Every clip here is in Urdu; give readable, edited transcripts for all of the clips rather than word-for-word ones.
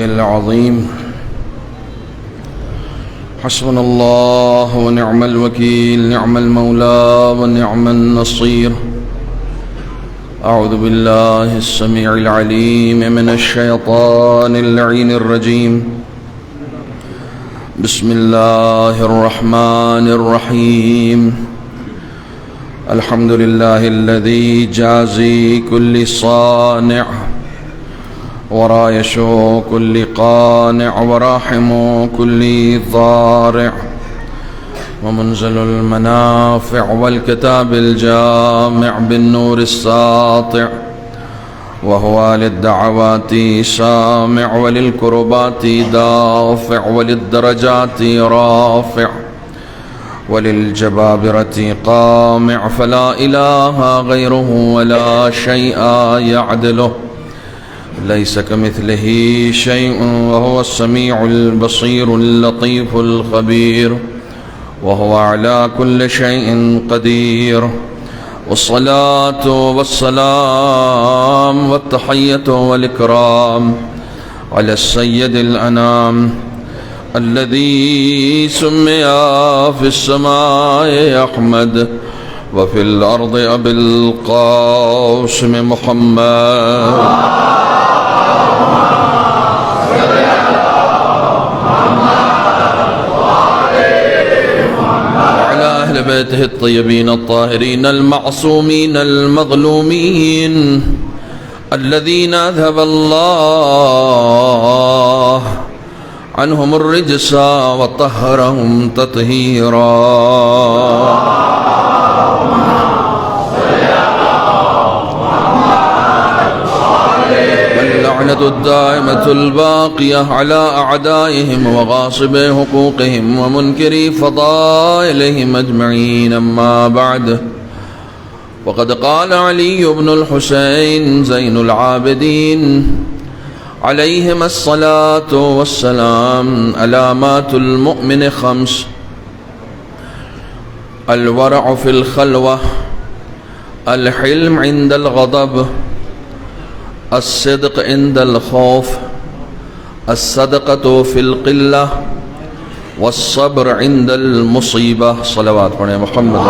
العلي العظيم. حسبنا الله ونعم الوكيل، نعم المولى ونعم النصير. أعوذ بالله السميع العليم من الشيطان اللعين الرجيم. بسم الله الرحمن الرحيم. الحمد لله الذي جازي كل صانع ورايش كل قانع وراحم كل ضارع ومنزل المنافع والكتاب الجامع بالنور الساطع، وهو للدعوات سامع وللكربات دافع وللدرجات رافع وللجبابرة قامع، فلا إله غيره ولا شيء يعدله، ليس كمثله شيء وهو السميع البصير اللطيف الخبير، وهو على كل شيء قدير. والصلاة والسلام والتحية والإكرام على السيد الأنام الذي سمي في السماء أحمد وفي الأرض أبي القاسم محمد. أهل بيته الطيبين الطاهرين المعصومين المظلومين الذين أذهب الله عنهم الرجس وطهرهم تطهيرا. واللعنة الدائمة الباقية على أعدائهم وغاصبي حقوقهم ومنكري فضائلهم أجمعين. أما بعد، وقد قال علي بن الحسين زين العابدين عليهما الصلاة والسلام: علامات المؤمن 5: الورع في الخلوة، الحلم عند الغضب، الصدق عند الخوف، الصدقة في القلة، والصبر عند المصيبة. صلوات پڑھیں محمد.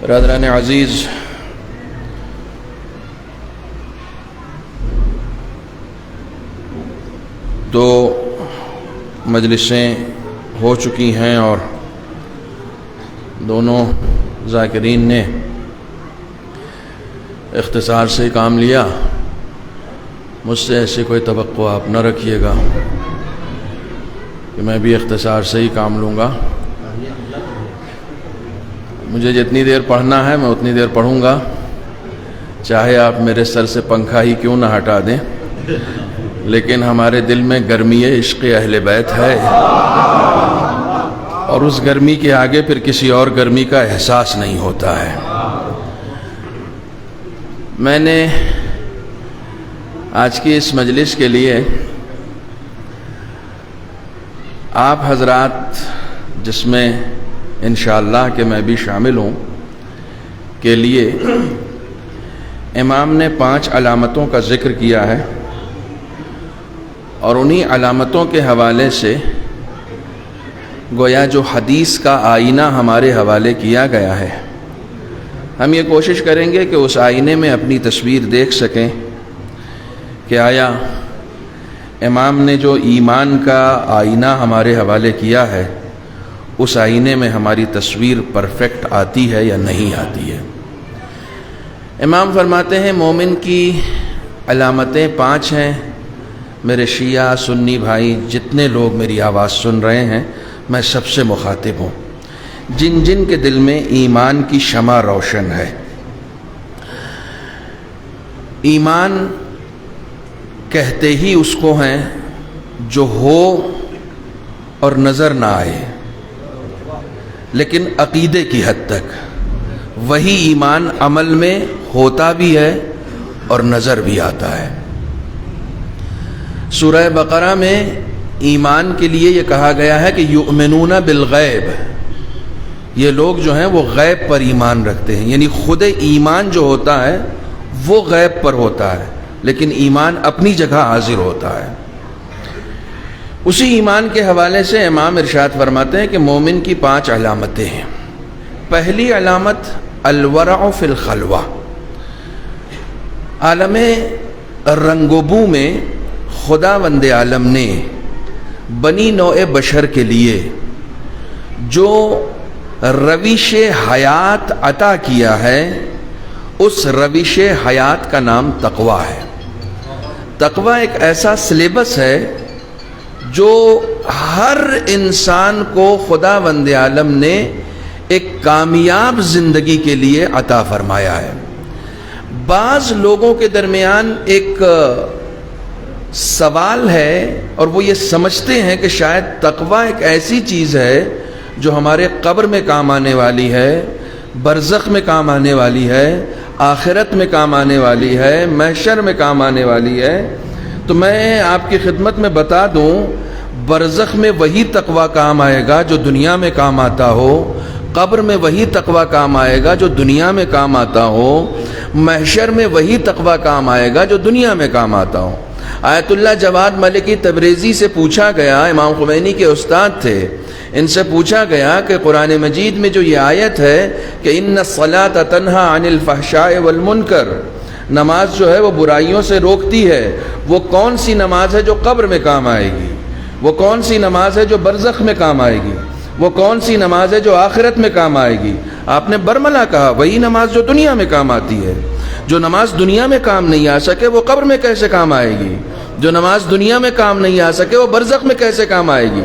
برادران عزیز، دو مجلسیں ہو چکی ہیں اور دونوں ذاکرین نے اختصار سے کام لیا. مجھ سے ایسے کوئی توقع آپ نہ رکھیے گا کہ میں بھی اختصار سے ہی کام لوں گا. مجھے جتنی دیر پڑھنا ہے میں اتنی دیر پڑھوں گا، چاہے آپ میرے سر سے پنکھا ہی کیوں نہ ہٹا دیں، لیکن ہمارے دل میں گرمی عشق اہل بیت ہے، اور اس گرمی کے آگے پھر کسی اور گرمی کا احساس نہیں ہوتا ہے. میں نے آج کی اس مجلس کے لیے آپ حضرات، جس میں انشاءاللہ کہ میں بھی شامل ہوں، کے لیے امام نے 5 علامتوں کا ذکر کیا ہے، اور انہی علامتوں کے حوالے سے گویا جو حدیث کا آئینہ ہمارے حوالے کیا گیا ہے، ہم یہ کوشش کریں گے کہ اس آئینے میں اپنی تصویر دیکھ سکیں کہ آیا امام نے جو ایمان کا آئینہ ہمارے حوالے کیا ہے اس آئینے میں ہماری تصویر پرفیکٹ آتی ہے یا نہیں آتی ہے. امام فرماتے ہیں مومن کی علامتیں 5 ہیں. میرے شیعہ سنی بھائی جتنے لوگ میری آواز سن رہے ہیں، میں سب سے مخاطب ہوں، جن جن کے دل میں ایمان کی شمع روشن ہے. ایمان کہتے ہی اس کو ہیں جو ہو اور نظر نہ آئے، لیکن عقیدے کی حد تک وہی ایمان عمل میں ہوتا بھی ہے اور نظر بھی آتا ہے. سورہ بقرہ میں ایمان کے لیے یہ کہا گیا ہے کہ یؤمنون بالغیب، یہ لوگ جو ہیں وہ غیب پر ایمان رکھتے ہیں، یعنی خود ایمان جو ہوتا ہے وہ غیب پر ہوتا ہے، لیکن ایمان اپنی جگہ حاضر ہوتا ہے۔ اسی ایمان کے حوالے سے امام ارشاد فرماتے ہیں کہ مومن کی 5 علامتیں ہیں۔ پہلی علامت الورع فی الخلوہ، عالم رنگ و بو میں خداوند عالم نے بنی نوع بشر کے لیے جو روش حیات عطا کیا ہے، اس روش حیات کا نام تقویٰ ہے۔ تقویٰ ایک ایسا سلیبس ہے جو ہر انسان کو خداوند عالم نے ایک کامیاب زندگی کے لیے عطا فرمایا ہے۔ بعض لوگوں کے درمیان ایک سوال ہے اور وہ یہ سمجھتے ہیں کہ شاید تقویٰ ایک ایسی چیز ہے جو ہمارے قبر میں کام آنے والی ہے، برزخ میں کام آنے والی ہے، آخرت میں کام آنے والی ہے، محشر میں کام آنے والی ہے۔ تو میں آپ کی خدمت میں بتا دوں، برزخ میں وہی تقویٰ کام آئے گا جو دنیا میں کام آتا ہو، قبر میں وہی تقویٰ کام آئے گا جو دنیا میں کام آتا ہو، محشر میں وہی تقویٰ کام آئے گا جو دنیا میں کام آتا ہو۔ آیت اللہ جواد ملکی تبریزی سے پوچھا گیا، امام خمینی کے استاد تھے، ان سے پوچھا گیا کہ قرآن مجید میں جو یہ آیت ہے کہ ان الصلاۃ تنہی عن الفحشاء والمنکر، نماز جو ہے وہ برائیوں سے روکتی ہے، وہ کون سی نماز ہے جو قبر میں کام آئے گی؟ وہ کون سی نماز ہے جو برزخ میں کام آئے گی؟ وہ کون سی نماز ہے جو آخرت میں کام آئے گی؟ آپ نے برملا کہا وہی نماز جو دنیا میں کام آتی ہے۔ جو نماز دنیا میں کام نہیں آ سکے وہ قبر میں کیسے کام آئے گی؟ جو نماز دنیا میں کام نہیں آ سکے وہ برزخ میں کیسے کام آئے گی؟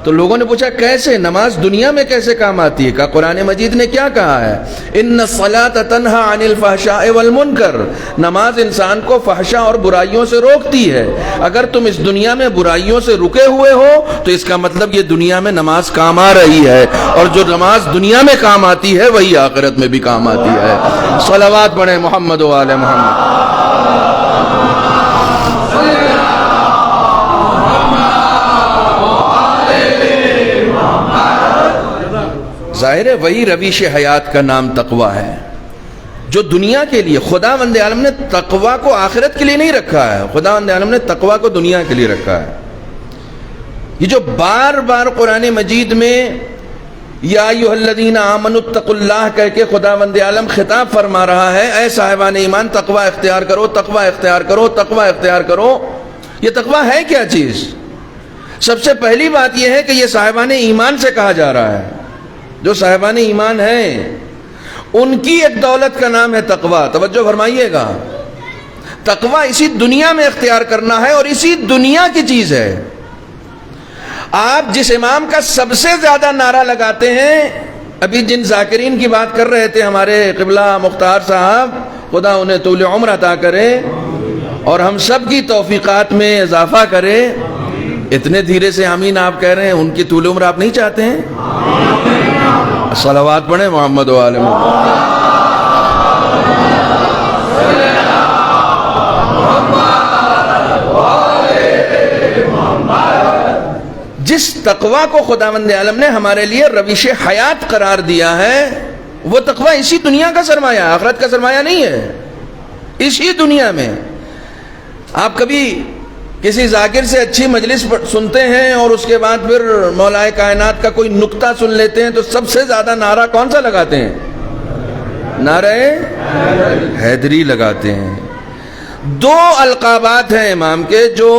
تو لوگوں نے پوچھا کیسے نماز دنیا میں کیسے کام آتی ہے؟ کہا قرآن مجید نے کیا کہا ہے؟ ان الصلاۃ تنہی عن الفحشاء والمنکر، نماز انسان کو فحشا اور برائیوں سے روکتی ہے۔ اگر تم اس دنیا میں برائیوں سے رکے ہوئے ہو تو اس کا مطلب یہ دنیا میں نماز کام آ رہی ہے، اور جو نماز دنیا میں کام آتی ہے وہی آخرت میں بھی کام آتی ہے۔ صلوات پڑھیں محمد و آل محمد۔ ظاہر ہے وہی روش حیات کا نام تقویٰ ہے جو دنیا کے لیے خداوند عالم نے تقویٰ کو آخرت کے لیے نہیں رکھا ہے، خداوند عالم نے تقویٰ کو دنیا کے لیے رکھا ہے۔ یہ جو بار بار قرآن مجید میں یا ایھا الذین آمنوا اتقوا اللہ کہہ کے خداوند عالم خطاب فرما رہا ہے، اے صاحبان ایمان تقویٰ اختیار کرو، تقویٰ اختیار کرو، تقویٰ اختیار کرو۔ یہ تقویٰ ہے کیا چیز؟ سب سے پہلی بات یہ ہے کہ یہ صاحبان ایمان سے کہا جا رہا ہے۔ جو صاحبان ایمان ہیں ان کی ایک دولت کا نام ہے تقویٰ۔ توجہ فرمائیے گا، تقویٰ اسی دنیا میں اختیار کرنا ہے اور اسی دنیا کی چیز ہے۔ آپ جس امام کا سب سے زیادہ نعرہ لگاتے ہیں، ابھی جن ذاکرین کی بات کر رہے تھے ہمارے قبلہ مختار صاحب، خدا انہیں طول عمر عطا کرے اور ہم سب کی توفیقات میں اضافہ کرے۔ اتنے دھیرے سے آمین آپ کہہ رہے ہیں، ان کی طول عمر آپ نہیں چاہتے ہیں؟ صلوات پڑھیں محمد و آل محمد۔ جس تقویٰ کو خداوند عالم نے ہمارے لیے روش حیات قرار دیا ہے، وہ تقویٰ اسی دنیا کا سرمایہ، آخرت کا سرمایہ نہیں ہے، اسی دنیا میں۔ آپ کبھی کسی ذاکر سے اچھی مجلس سنتے ہیں اور اس کے بعد پھر مولا کائنات کا کوئی نکتہ سن لیتے ہیں تو سب سے زیادہ نعرہ کون سا لگاتے ہیں؟ نعرہ حیدری لگاتے ہیں۔ 2 القابات ہیں امام کے جو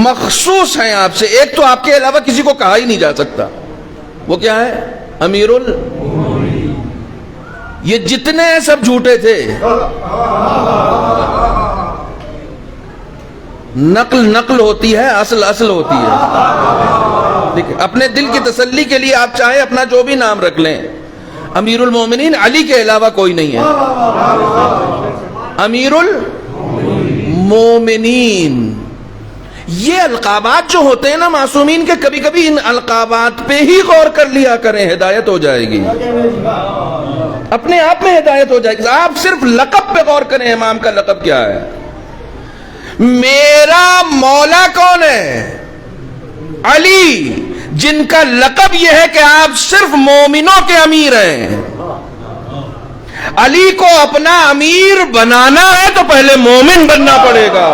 مخصوص ہیں آپ سے، ایک تو آپ کے علاوہ کسی کو کہا ہی نہیں جا سکتا، وہ کیا ہے؟ امیر یہ جتنے سب جھوٹے تھے، نقل ہوتی ہے، اصل ہوتی ہے۔ دیکھیں اپنے دل کی تسلی کے لیے آپ چاہے اپنا جو بھی نام رکھ لیں، امیر المومنین علی کے علاوہ کوئی نہیں ہے۔ امیر المومنین، یہ القابات جو ہوتے ہیں نا معصومین کے، کبھی کبھی ان القابات پہ ہی غور کر لیا کریں، ہدایت ہو جائے گی، اپنے آپ میں ہدایت ہو جائے گی۔ آپ صرف لقب پہ غور کریں، امام کا لقب کیا ہے؟ میرا مولا کون ہے؟ علی، جن کا لقب یہ ہے کہ آپ صرف مومنوں کے امیر ہیں. علی کو اپنا امیر بنانا ہے تو پہلے مومن بننا پڑے گا.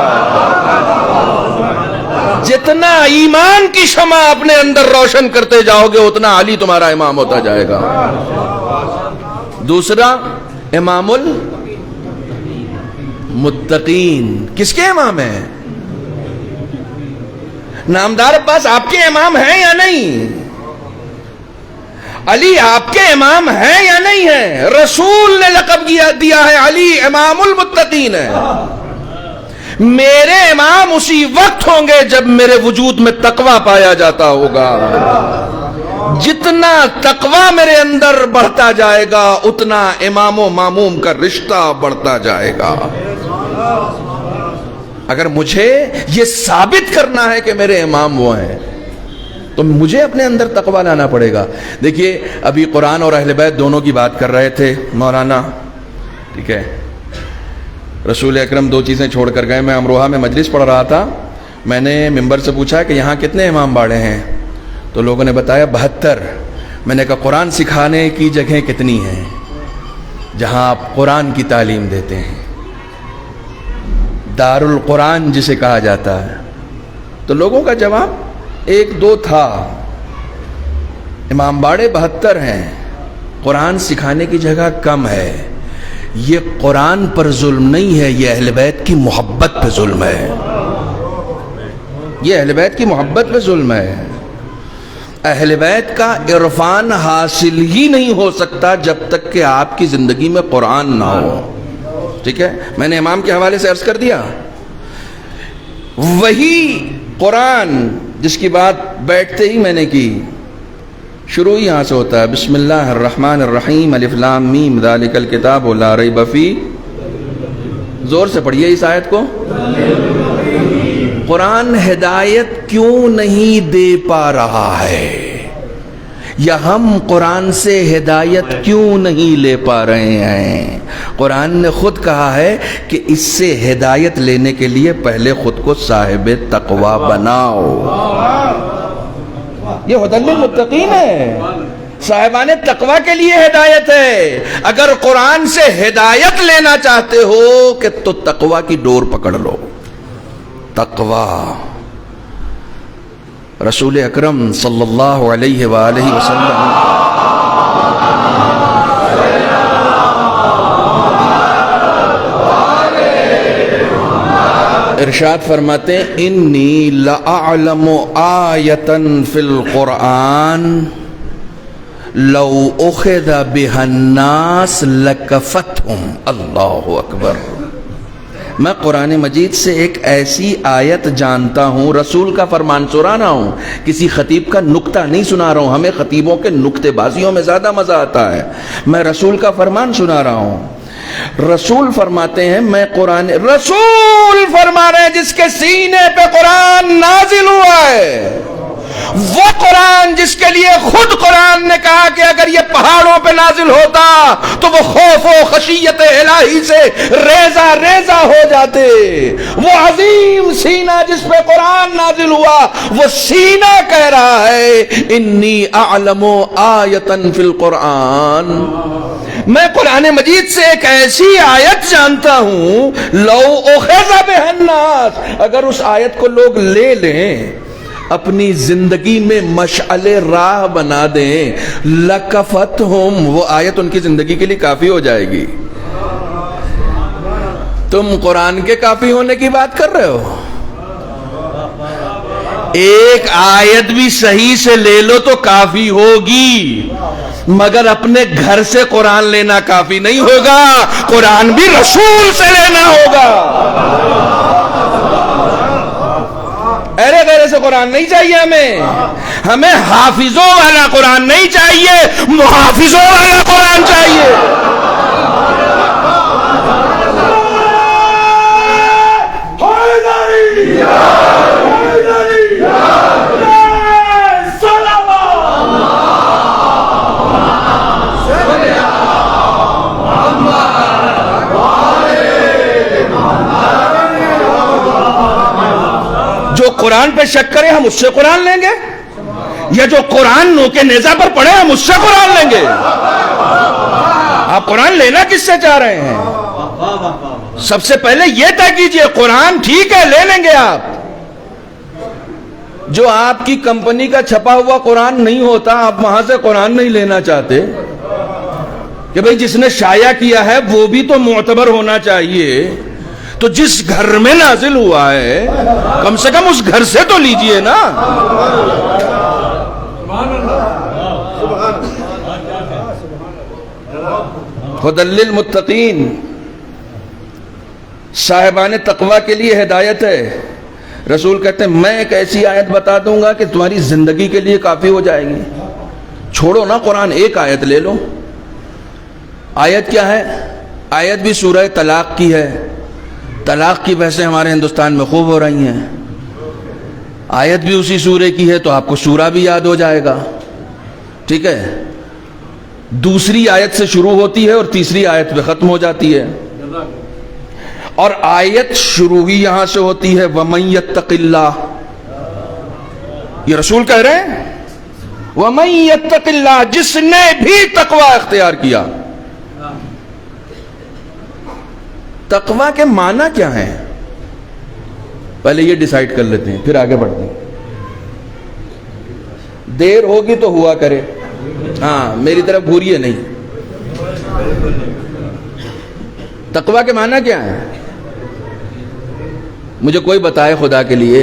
جتنا ایمان کی شمع اپنے اندر روشن کرتے جاؤ گے اتنا علی تمہارا امام ہوتا جائے گا. دوسرا امام المتقین. کس کے امام ہیں؟ نامدار عباس آپ کے امام ہیں یا نہیں؟ علی آپ کے امام ہیں یا نہیں ہیں؟ رسول نے لقب دیا ہے علی امام المتقین ہے. میرے امام اسی وقت ہوں گے جب میرے وجود میں تقوی پایا جاتا ہوگا. جتنا تقوی میرے اندر بڑھتا جائے گا اتنا امام و ماموم کا رشتہ بڑھتا جائے گا. اگر مجھے یہ ثابت کرنا ہے کہ میرے امام وہ ہیں تو مجھے اپنے اندر تقوی لانا پڑے گا. دیکھیے ابھی قرآن اور اہل بیت دونوں کی بات کر رہے تھے مولانا, ٹھیک ہے. رسول اکرم دو چیزیں چھوڑ کر گئے. میں امروہہ میں مجلس پڑھ رہا تھا, میں نے ممبر سے پوچھا کہ یہاں کتنے امام باڑے ہیں, تو لوگوں نے بتایا 72. میں نے کہا قرآن سکھانے کی جگہیں کتنی ہیں جہاں آپ قرآن کی تعلیم دیتے ہیں؟ دار القرآن جسے کہا جاتا ہے. تو لوگوں کا جواب 1-2 تھا. امام باڑے 72 ہیں, قرآن سکھانے کی جگہ کم ہے. یہ قرآن پر ظلم نہیں ہے, یہ اہل بیت کی محبت پہ ظلم ہے. یہ اہل بیت کی محبت پہ ظلم ہے. اہل بیت کا عرفان حاصل ہی نہیں ہو سکتا جب تک کہ آپ کی زندگی میں قرآن نہ ہو. ٹھیک ہے, میں نے امام کے حوالے سے عرض کر دیا. وہی قرآن جس کی بات بیٹھتے ہی میں نے کی, شروع یہاں سے ہوتا ہے بسم اللہ الرحمن الرحیم الف لام میم ذالک الکتاب لا ریب فیہ. زور سے پڑھیے اس آیت کو. قرآن ہدایت کیوں نہیں دے پا رہا ہے, یا ہم قرآن سے ہدایت کیوں نہیں لے پا رہے ہیں؟ قرآن نے خود کہا ہے کہ اس سے ہدایت لینے کے لیے پہلے خود کو صاحب تقوی بناؤ. یہ ہدی للمتقین ہے, صاحبان تقوی کے لیے ہدایت ہے. اگر قرآن سے ہدایت لینا چاہتے ہو کہ تو تقوی کی ڈور پکڑ لو. تقوی رسول اکرم صلی اللہ علیہ وآلہ وسلم ارشاد فرماتے ہیں انی لأعلم آیتا فی القرآن لو اخذ بها الناس لکفتهم. اللہ اکبر. میں قرآن مجید سے ایک ایسی آیت جانتا ہوں, رسول کا فرمان سنا رہا ہوں, کسی خطیب کا نکتہ نہیں سنا رہا ہوں. ہمیں خطیبوں کے نکتے بازیوں میں زیادہ مزہ آتا ہے. میں رسول کا فرمان سنا رہا ہوں. رسول فرماتے ہیں میں قرآن, رسول فرما رہے ہیں جس کے سینے پہ قرآن نازل ہوا ہے, وہ قرآن جس کے لیے خود قرآن نے کہا کہ اگر یہ پہاڑوں پہ نازل ہوتا تو وہ خوف و خشیت الہی سے ریزہ ریزہ ہو جاتے. وہ عظیم سینہ جس پہ قرآن نازل ہوا, وہ سینہ کہہ رہا ہے انی اعلم آیتا فی القرآن, میں قرآن مجید سے ایک ایسی آیت جانتا ہوں لو اخذ بها الناس, اگر اس آیت کو لوگ لے لیں اپنی زندگی میں مشعل راہ بنا دیں, لکفتہم, وہ آیت ان کی زندگی کے لیے کافی ہو جائے گی. تم قرآن کے کافی ہونے کی بات کر رہے ہو. ایک آیت بھی صحیح سے لے لو تو کافی ہوگی, مگر اپنے گھر سے قرآن لینا کافی نہیں ہوگا, قرآن بھی رسول سے لینا ہوگا. ارے غیر سے قرآن نہیں چاہیے ہمیں حافظوں والا قرآن نہیں چاہیے, محافظوں والا قرآن چاہیے. جو قرآن پہ شک کرے ہم اس سے قرآن لیں گے, یہ جو قرآن نو کے نیزہ پر پڑے ہم اس سے قرآن لیں گے؟ آپ قرآن لینا کس سے چاہ رہے ہیں؟ سب سے پہلے یہ طے کیجئے قرآن ٹھیک ہے لے لیں گے آپ. جو آپ کی کمپنی کا چھپا ہوا قرآن نہیں ہوتا آپ وہاں سے قرآن نہیں لینا چاہتے کہ بھئی جس نے شائع کیا ہے وہ بھی تو معتبر ہونا چاہیے. تو جس گھر میں نازل ہوا ہے کم سے کم اس گھر سے تو لیجئے نا. ہدی للمتقین صاحبان تقوی کے لیے ہدایت ہے. رسول کہتے ہیں میں ایک ایسی آیت بتا دوں گا کہ تمہاری زندگی کے لیے کافی ہو جائے گی. چھوڑو نا قرآن, ایک آیت لے لو. آیت کیا ہے؟ آیت بھی سورہ طلاق کی ہے. طلاق کی بحثیں ہمارے ہندوستان میں خوب ہو رہی ہیں. آیت بھی اسی سورے کی ہے تو آپ کو سورہ بھی یاد ہو جائے گا. ٹھیک ہے, دوسری آیت سے شروع ہوتی ہے اور تیسری آیت پہ ختم ہو جاتی ہے. اور آیت شروع ہی یہاں سے ہوتی ہے وَمَن يَتَّقِ اللَّهِ. یہ رسول کہہ رہے ہیں وَمَن يَتَّقِ اللَّهِ, جس نے بھی تقوی اختیار کیا. تقوی کے معنی کیا ہیں پہلے یہ ڈیسائیڈ کر لیتے ہیں پھر آگے بڑھتے ہیں. دیر ہوگی تو ہوا کرے, ہاں میری طرف گھوریے نہیں. تقوی کے معنی کیا ہے مجھے کوئی بتائے خدا کے لیے.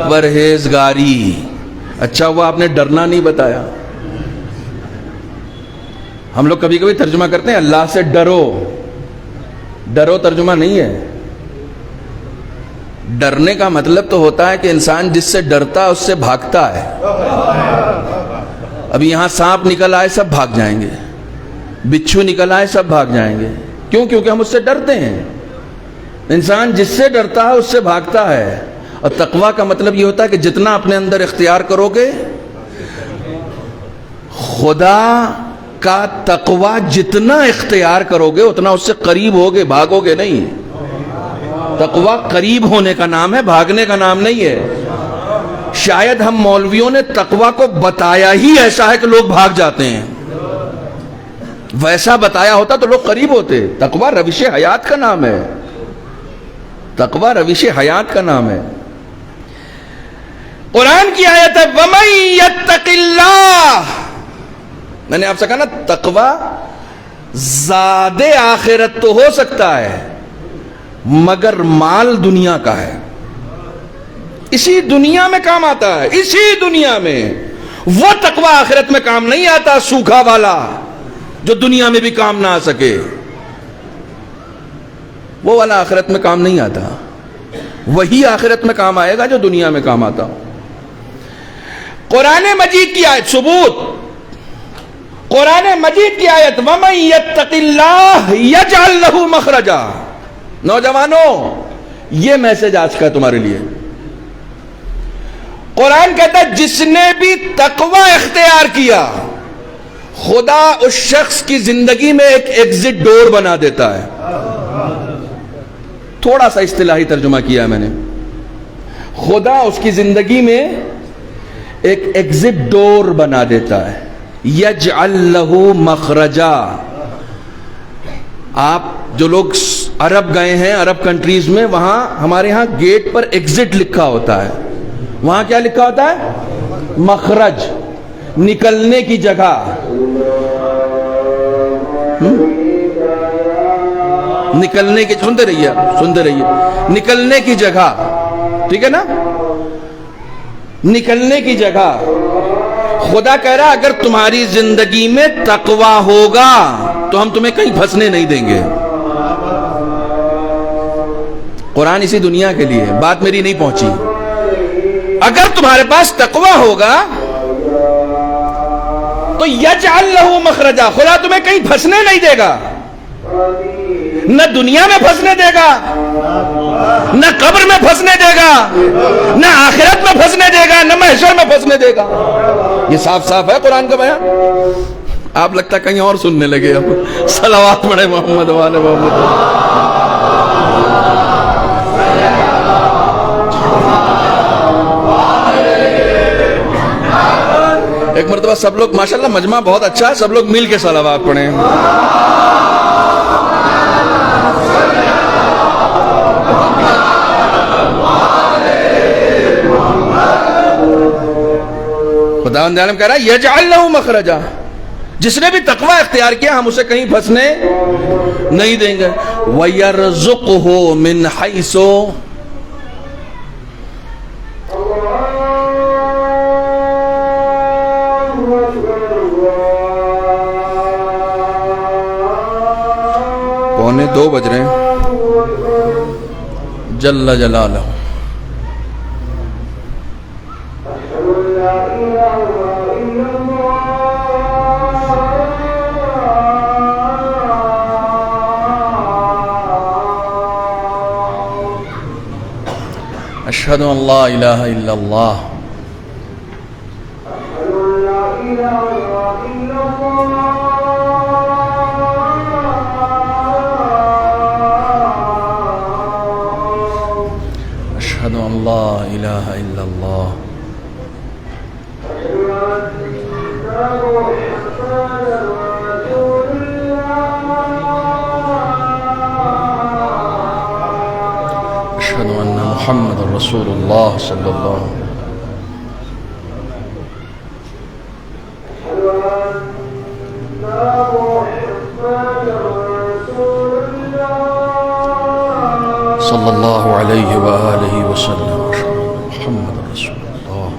پرہیزگاری. اچھا وہ آپ نے ڈرنا نہیں بتایا. ہم لوگ کبھی کبھی ترجمہ کرتے ہیں اللہ سے ڈرو. ڈرو ترجمہ نہیں ہے. ڈرنے کا مطلب تو ہوتا ہے کہ انسان جس سے ڈرتا ہے اس سے بھاگتا ہے. ابھی یہاں سانپ نکل آئے سب بھاگ جائیں گے, بچھو نکل آئے سب بھاگ جائیں گے. کیوں؟ کیونکہ ہم اس سے ڈرتے ہیں. انسان جس سے ڈرتا ہے اس سے بھاگتا ہے. اور تقوی کا مطلب یہ ہوتا ہے کہ جتنا اپنے اندر اختیار کرو گے, خدا کا تقوی جتنا اختیار کرو گے اتنا اس سے قریب ہوگے, بھاگو گے نہیں. تقوی قریب ہونے کا نام ہے, بھاگنے کا نام نہیں ہے. شاید ہم مولویوں نے تقوی کو بتایا ہی ایسا ہے کہ لوگ بھاگ جاتے ہیں. ویسا بتایا ہوتا تو لوگ قریب ہوتے. تقوی روش حیات کا نام ہے. تقوی روش حیات کا نام ہے. قرآن کی آیت ہے وَمَن يَتَّقِ اللَّهِ. میں نے آپ سے کہا نا تقوی زاد آخرت تو ہو سکتا ہے مگر مال دنیا کا ہے. اسی دنیا میں کام آتا ہے, اسی دنیا میں. وہ تقوی آخرت میں کام نہیں آتا سوکھا والا جو دنیا میں بھی کام نہ آ سکے. وہ والا آخرت میں کام نہیں آتا. وہی آخرت میں کام آئے گا جو دنیا میں کام آتا. قرآن مجید کی آیت ثبوت. قرآن مجید کی آیت وَمَن يَتَّقِ اللَّهَ يَجْعَل لَّهُ مَخْرَجًا. نوجوانوں یہ میسج آج کا تمہارے لیے. قرآن کہتا ہے جس نے بھی تقوی اختیار کیا خدا اس شخص کی زندگی میں ایک ایگزٹ ڈور بنا دیتا ہے. تھوڑا سا اصطلاحی ترجمہ کیا ہے میں نے. خدا اس کی زندگی میں ایک ایگزٹ ڈور بنا دیتا ہے. یجعل لہ مخرجا. آپ جو لوگ عرب گئے ہیں, عرب کنٹریز میں, وہاں ہمارے ہاں گیٹ پر ایگزٹ لکھا ہوتا ہے. وہاں کیا لکھا ہوتا ہے؟ مخرج, نکلنے کی جگہ. نکلنے کی, سنتے رہیے, نکلنے کی جگہ. ٹھیک ہے نا, نکلنے کی جگہ. خدا کہہ رہا اگر تمہاری زندگی میں تقوی ہوگا تو ہم تمہیں کہیں پھنسنے نہیں دیں گے. قرآن اسی دنیا کے لیے, بات میری نہیں پہنچی. اگر تمہارے پاس تقوی ہوگا تو یجعل لہ مخرجا, خدا تمہیں کہیں پھنسنے نہیں دے گا. نہ دنیا میں پھنسنے دے گا, نہ قبر میں پھنسنے دے گا, نہ آخرت میں پھنسنے دے گا, نہ محشر میں پھنسنے دے گا. یہ صاف صاف ہے قرآن کا بیان. آپ لگتا ہے کہیں اور سننے لگے. اب صلوات پڑھے محمد وعلی محمد. ایک مرتبہ سب لوگ ماشاءاللہ مجمع بہت اچھا ہے، سب لوگ مل کے صلوات پڑھیں. خداوند عالم کہہ رہا ہے یجعل لہ مخرجا، جس نے بھی تقوی اختیار کیا ہم اسے کہیں پھنسنے نہیں دیں گے. وَيَرْزُقْهُ مِنْ حَيْثُ، پونے 2 بج رہے ہیں. جل جلالہ. اشہد ان لا الہ الا اللہ. اشہد ان لا الہ الا اللہ. اشہد ان محمد رسول اللہ صلی اللہ علیہ وسلم. صلی اللہ علیہ وآلہ وسلم. محمد رسول اللہ.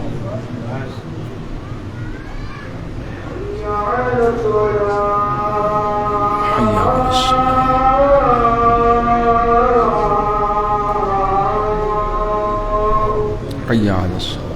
حی علی الصلاۃ. حی علی الصلاۃ.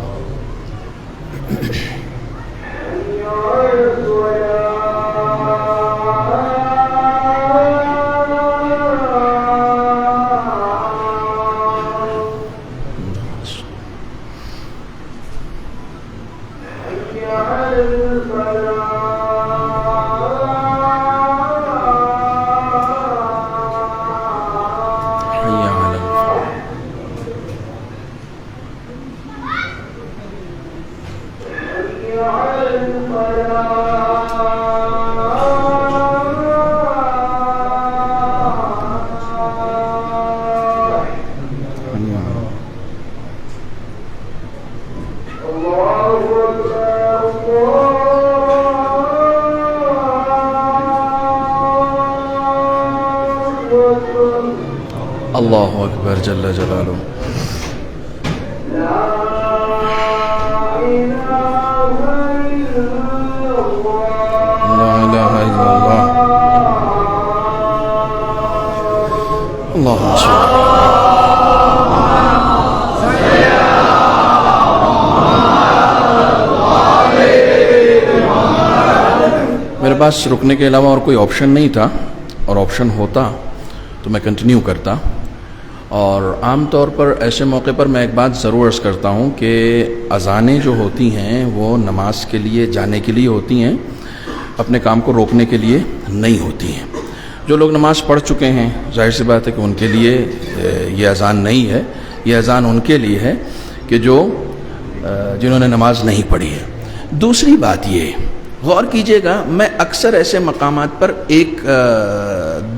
اللہ اکبر جل جلالہ. لا الہ الا اللہ. اللہم صل. میرے پاس رکنے کے علاوہ اور کوئی آپشن نہیں تھا، اور آپشن ہوتا تو میں کنٹینیو کرتا. اور عام طور پر ایسے موقع پر میں ایک بات ضرور عرض کرتا ہوں کہ اذانیں جو ہوتی ہیں وہ نماز کے لیے جانے کے لیے ہوتی ہیں، اپنے کام کو روکنے کے لیے نہیں ہوتی ہیں. جو لوگ نماز پڑھ چکے ہیں ظاہر سی بات ہے کہ ان کے لیے یہ اذان نہیں ہے، یہ اذان ان کے لیے ہے کہ جو جنہوں نے نماز نہیں پڑھی ہے. دوسری بات یہ غور کیجئے گا، میں اکثر ایسے مقامات پر ایک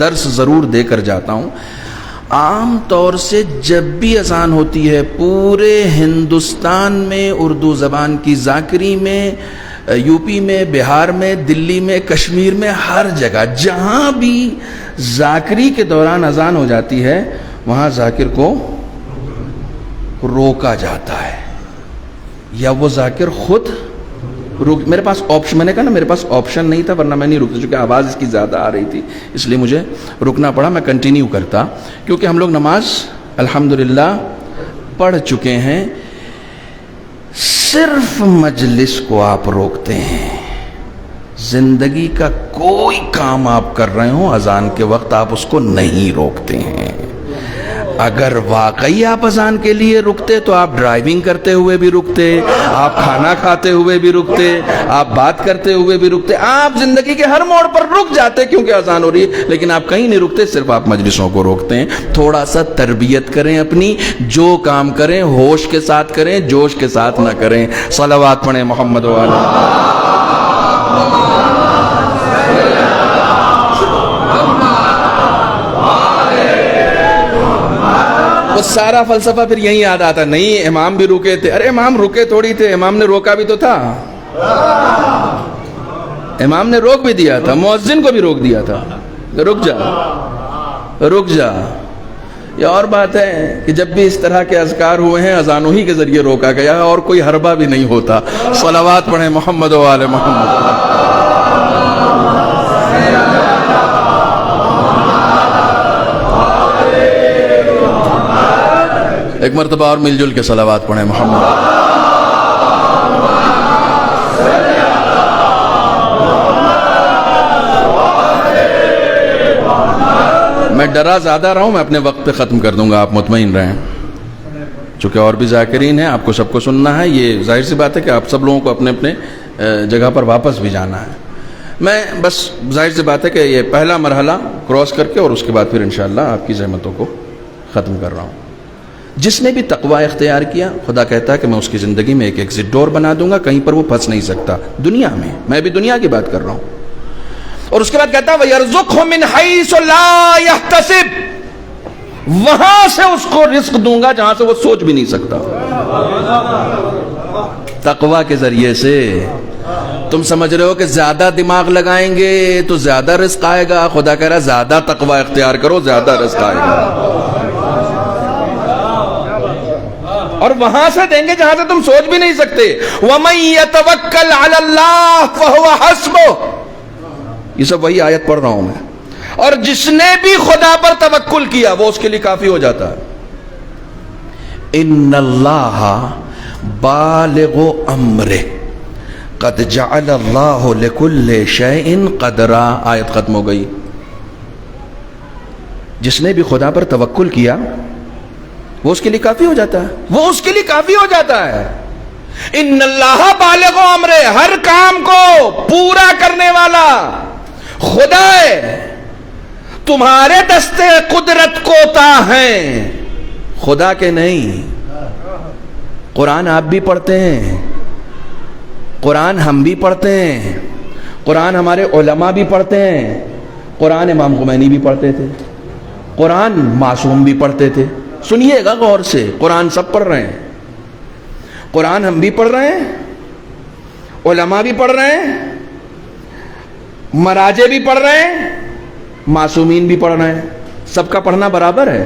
درس ضرور دے کر جاتا ہوں. عام طور سے جب بھی اذان ہوتی ہے پورے ہندوستان میں، اردو زبان کی ذاکری میں، یو پی میں، بہار میں، دلی میں، کشمیر میں، ہر جگہ جہاں بھی ذاکری کے دوران اذان ہو جاتی ہے وہاں ذاکر کو روکا جاتا ہے، یا وہ ذاکر خود میرے پاس آپشن، میں نے کہا نا میرے پاس آپشن نہیں تھا ورنہ میں نہیں رکتا، چونکہ آواز اس کی زیادہ آ رہی تھی اس لیے مجھے رکنا پڑا. میں کنٹینیو کرتا کیونکہ ہم لوگ نماز الحمدللہ پڑھ چکے ہیں. صرف مجلس کو آپ روکتے ہیں، زندگی کا کوئی کام آپ کر رہے ہوں اذان کے وقت آپ اس کو نہیں روکتے ہیں. اگر واقعی آپ اذان کے لیے رکتے تو آپ ڈرائیونگ کرتے ہوئے بھی رکتے، آپ کھانا کھاتے ہوئے بھی رکتے، آپ بات کرتے ہوئے بھی رکتے، آپ زندگی کے ہر موڑ پر رک جاتے کیونکہ اذان ہو رہی ہے، لیکن آپ کہیں نہیں رکتے، صرف آپ مجلسوں کو روکتے ہیں۔ تھوڑا سا تربیت کریں اپنی، جو کام کریں ہوش کے ساتھ کریں، جوش کے ساتھ نہ کریں۔ صلوات پڑھیں محمد وعلی۔ وہ سارا فلسفہ پھر یہی یاد آتا، نہیں امام بھی رکے تھے۔ ارے امام رکے تھوڑی تھے، امام نے روکا بھی تو تھا، امام نے روک بھی دیا تھا، مؤذن کو بھی روک دیا تھا، رک جا رک جا۔ یہ اور بات ہے کہ جب بھی اس طرح کے اذکار ہوئے ہیں اذانوں ہی کے ذریعے روکا گیا، اور کوئی حربہ بھی نہیں ہوتا۔ صلوات پڑھیں محمد و آل محمد۔ ایک مرتبہ اور مل جل کے صلوات پڑھیں محمد۔ میں ڈرا زیادہ رہا ہوں، میں اپنے وقت پہ ختم کر دوں گا، آپ مطمئن رہیں، چونکہ اور بھی ذاکرین ہیں، آپ کو سب کو سننا ہے۔ یہ ظاہر سی بات ہے کہ آپ سب لوگوں کو اپنے اپنے جگہ پر واپس بھی جانا ہے۔ میں بس ظاہر سی بات ہے کہ یہ پہلا مرحلہ کراس کر کے اور اس کے بعد پھر انشاءاللہ آپ کی زحمتوں کو ختم کر رہا ہوں۔ جس نے بھی تقوی اختیار کیا، خدا کہتا ہے کہ میں اس کی زندگی میں ایک ایگزٹ ڈور بنا دوں گا، کہیں پر وہ پھنس نہیں سکتا دنیا میں بھی دنیا کی بات کر رہا ہوں۔ اور اس کے بعد کہتا ہے وَيَرْزُقْهُ مِنْ حَيْثُ لَا يَحْتَسِبْ، وہاں سے اس کو رزق دوں گا جہاں سے وہ سوچ بھی نہیں سکتا۔ تقوی کے ذریعے سے تم سمجھ رہے ہو کہ زیادہ دماغ لگائیں گے تو زیادہ رزق آئے گا، خدا کہہ رہا ہے زیادہ تقوی اختیار کرو، زیادہ رزق آئے گا، اور وہاں سے دیں گے جہاں سے تم سوچ بھی نہیں سکتے۔ وَمَن يَتَوَكَّلْ عَلَى اللَّهِ فَهُوَ حَسْبُهُ، یہ سب وہی آیت پڑھ رہا ہوں میں۔ اور جس نے بھی خدا پر توکل کیا وہ اس کے لیے کافی ہو جاتا ہے۔ ان اللہ بالغ امرہ قد جعل اللہ لکل شیء قدرا، آیت ختم ہو گئی۔ جس نے بھی خدا پر توکل کیا وہ اس کے لیے کافی ہو جاتا ہے، وہ اس کے لیے کافی ہو جاتا ہے۔ ان اللہ بالغ امرہ، ہر کام کو پورا کرنے والا خدا ہے، تمہارے دستے قدرت کوتا ہیں، خدا کے نہیں۔ قرآن آپ بھی پڑھتے ہیں، قرآن ہم بھی پڑھتے ہیں، قرآن ہمارے علماء بھی پڑھتے ہیں، قرآن امام خمینی بھی پڑھتے تھے، قرآن معصوم بھی پڑھتے تھے۔ سنیے گا غور سے، قرآن سب پڑھ رہے ہیں، قرآن ہم بھی پڑھ رہے ہیں، علماء بھی پڑھ رہے ہیں، مراجع بھی پڑھ رہے ہیں، معصومین بھی پڑھ رہے ہیں، سب کا پڑھنا برابر ہے۔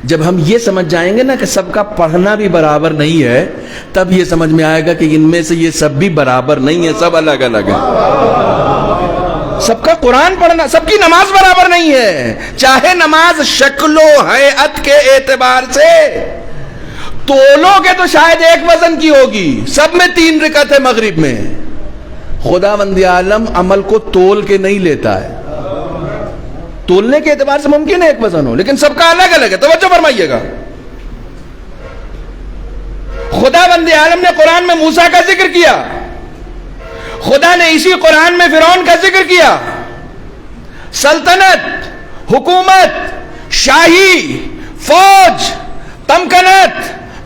جب ہم یہ سمجھ جائیں گے نا کہ سب کا پڑھنا بھی برابر نہیں ہے، تب یہ سمجھ میں آئے گا کہ ان میں سے یہ سب بھی برابر نہیں ہے، سب الگ الگ ہے۔ سب کا قرآن پڑھنا، سب کی نماز برابر نہیں ہے، چاہے نماز شکل و ہیئت کے اعتبار سے تولو گے تو شاید ایک وزن کی ہوگی، سب میں 3 رکعت ہے مغرب میں۔ خداوند عالم عمل کو تول کے نہیں لیتا ہے، تولنے کے اعتبار سے ممکن ہے ایک وزن ہو، لیکن سب کا الگ الگ ہے۔ توجہ فرمائیے گا، خداوند عالم نے قرآن میں موسیٰ کا ذکر کیا، خدا نے اسی قرآن میں فرعون کا ذکر کیا۔ سلطنت، حکومت، شاہی، فوج، تمکنت،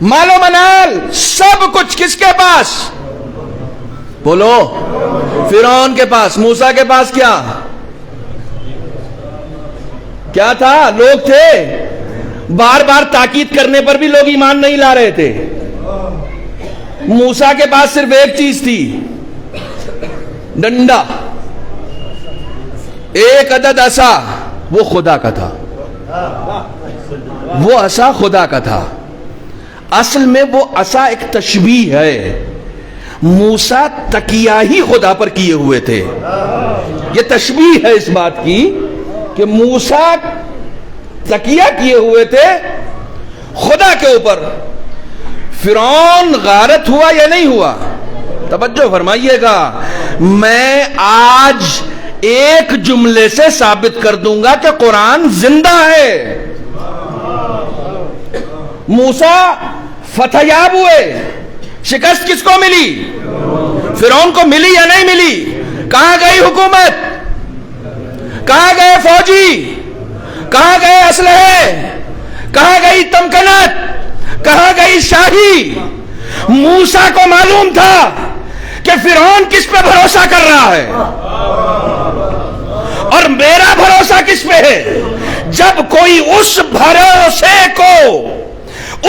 مال و منال، سب کچھ کس کے پاس؟ بولو، فرعون کے پاس۔ موسیٰ کے پاس کیا تھا؟ لوگ تھے، بار بار تاکید کرنے پر بھی لوگ ایمان نہیں لا رہے تھے۔ موسیٰ کے پاس صرف ایک چیز تھی، ڈنڈا، ایک عدد عصا، وہ خدا کا تھا، وہ عصا خدا کا تھا۔ اصل میں وہ عصا ایک تشبیہ ہے، موسیٰ تکیہ ہی خدا پر کیے ہوئے تھے۔ یہ تشبیہ ہے اس بات کی کہ موسیٰ تکیہ کیے ہوئے تھے خدا کے اوپر۔ فرعون غارت ہوا یا نہیں ہوا؟ توجہ فرمائیے گا، میں آج ایک جملے سے ثابت کر دوں گا کہ قرآن زندہ ہے۔ موسیٰ فتح یاب ہوئے، شکست کس کو ملی؟ فرعون کو ملی یا نہیں ملی؟ کہاں گئی حکومت؟ کہاں گئے فوجی؟ کہاں گئے اسلحے؟ کہاں گئی تمکنت؟ کہاں گئی شاہی؟ موسیٰ کو معلوم تھا کہ فرعون کس پہ بھروسہ کر رہا ہے اور میرا بھروسہ کس پہ ہے۔ جب کوئی اس بھروسے کو،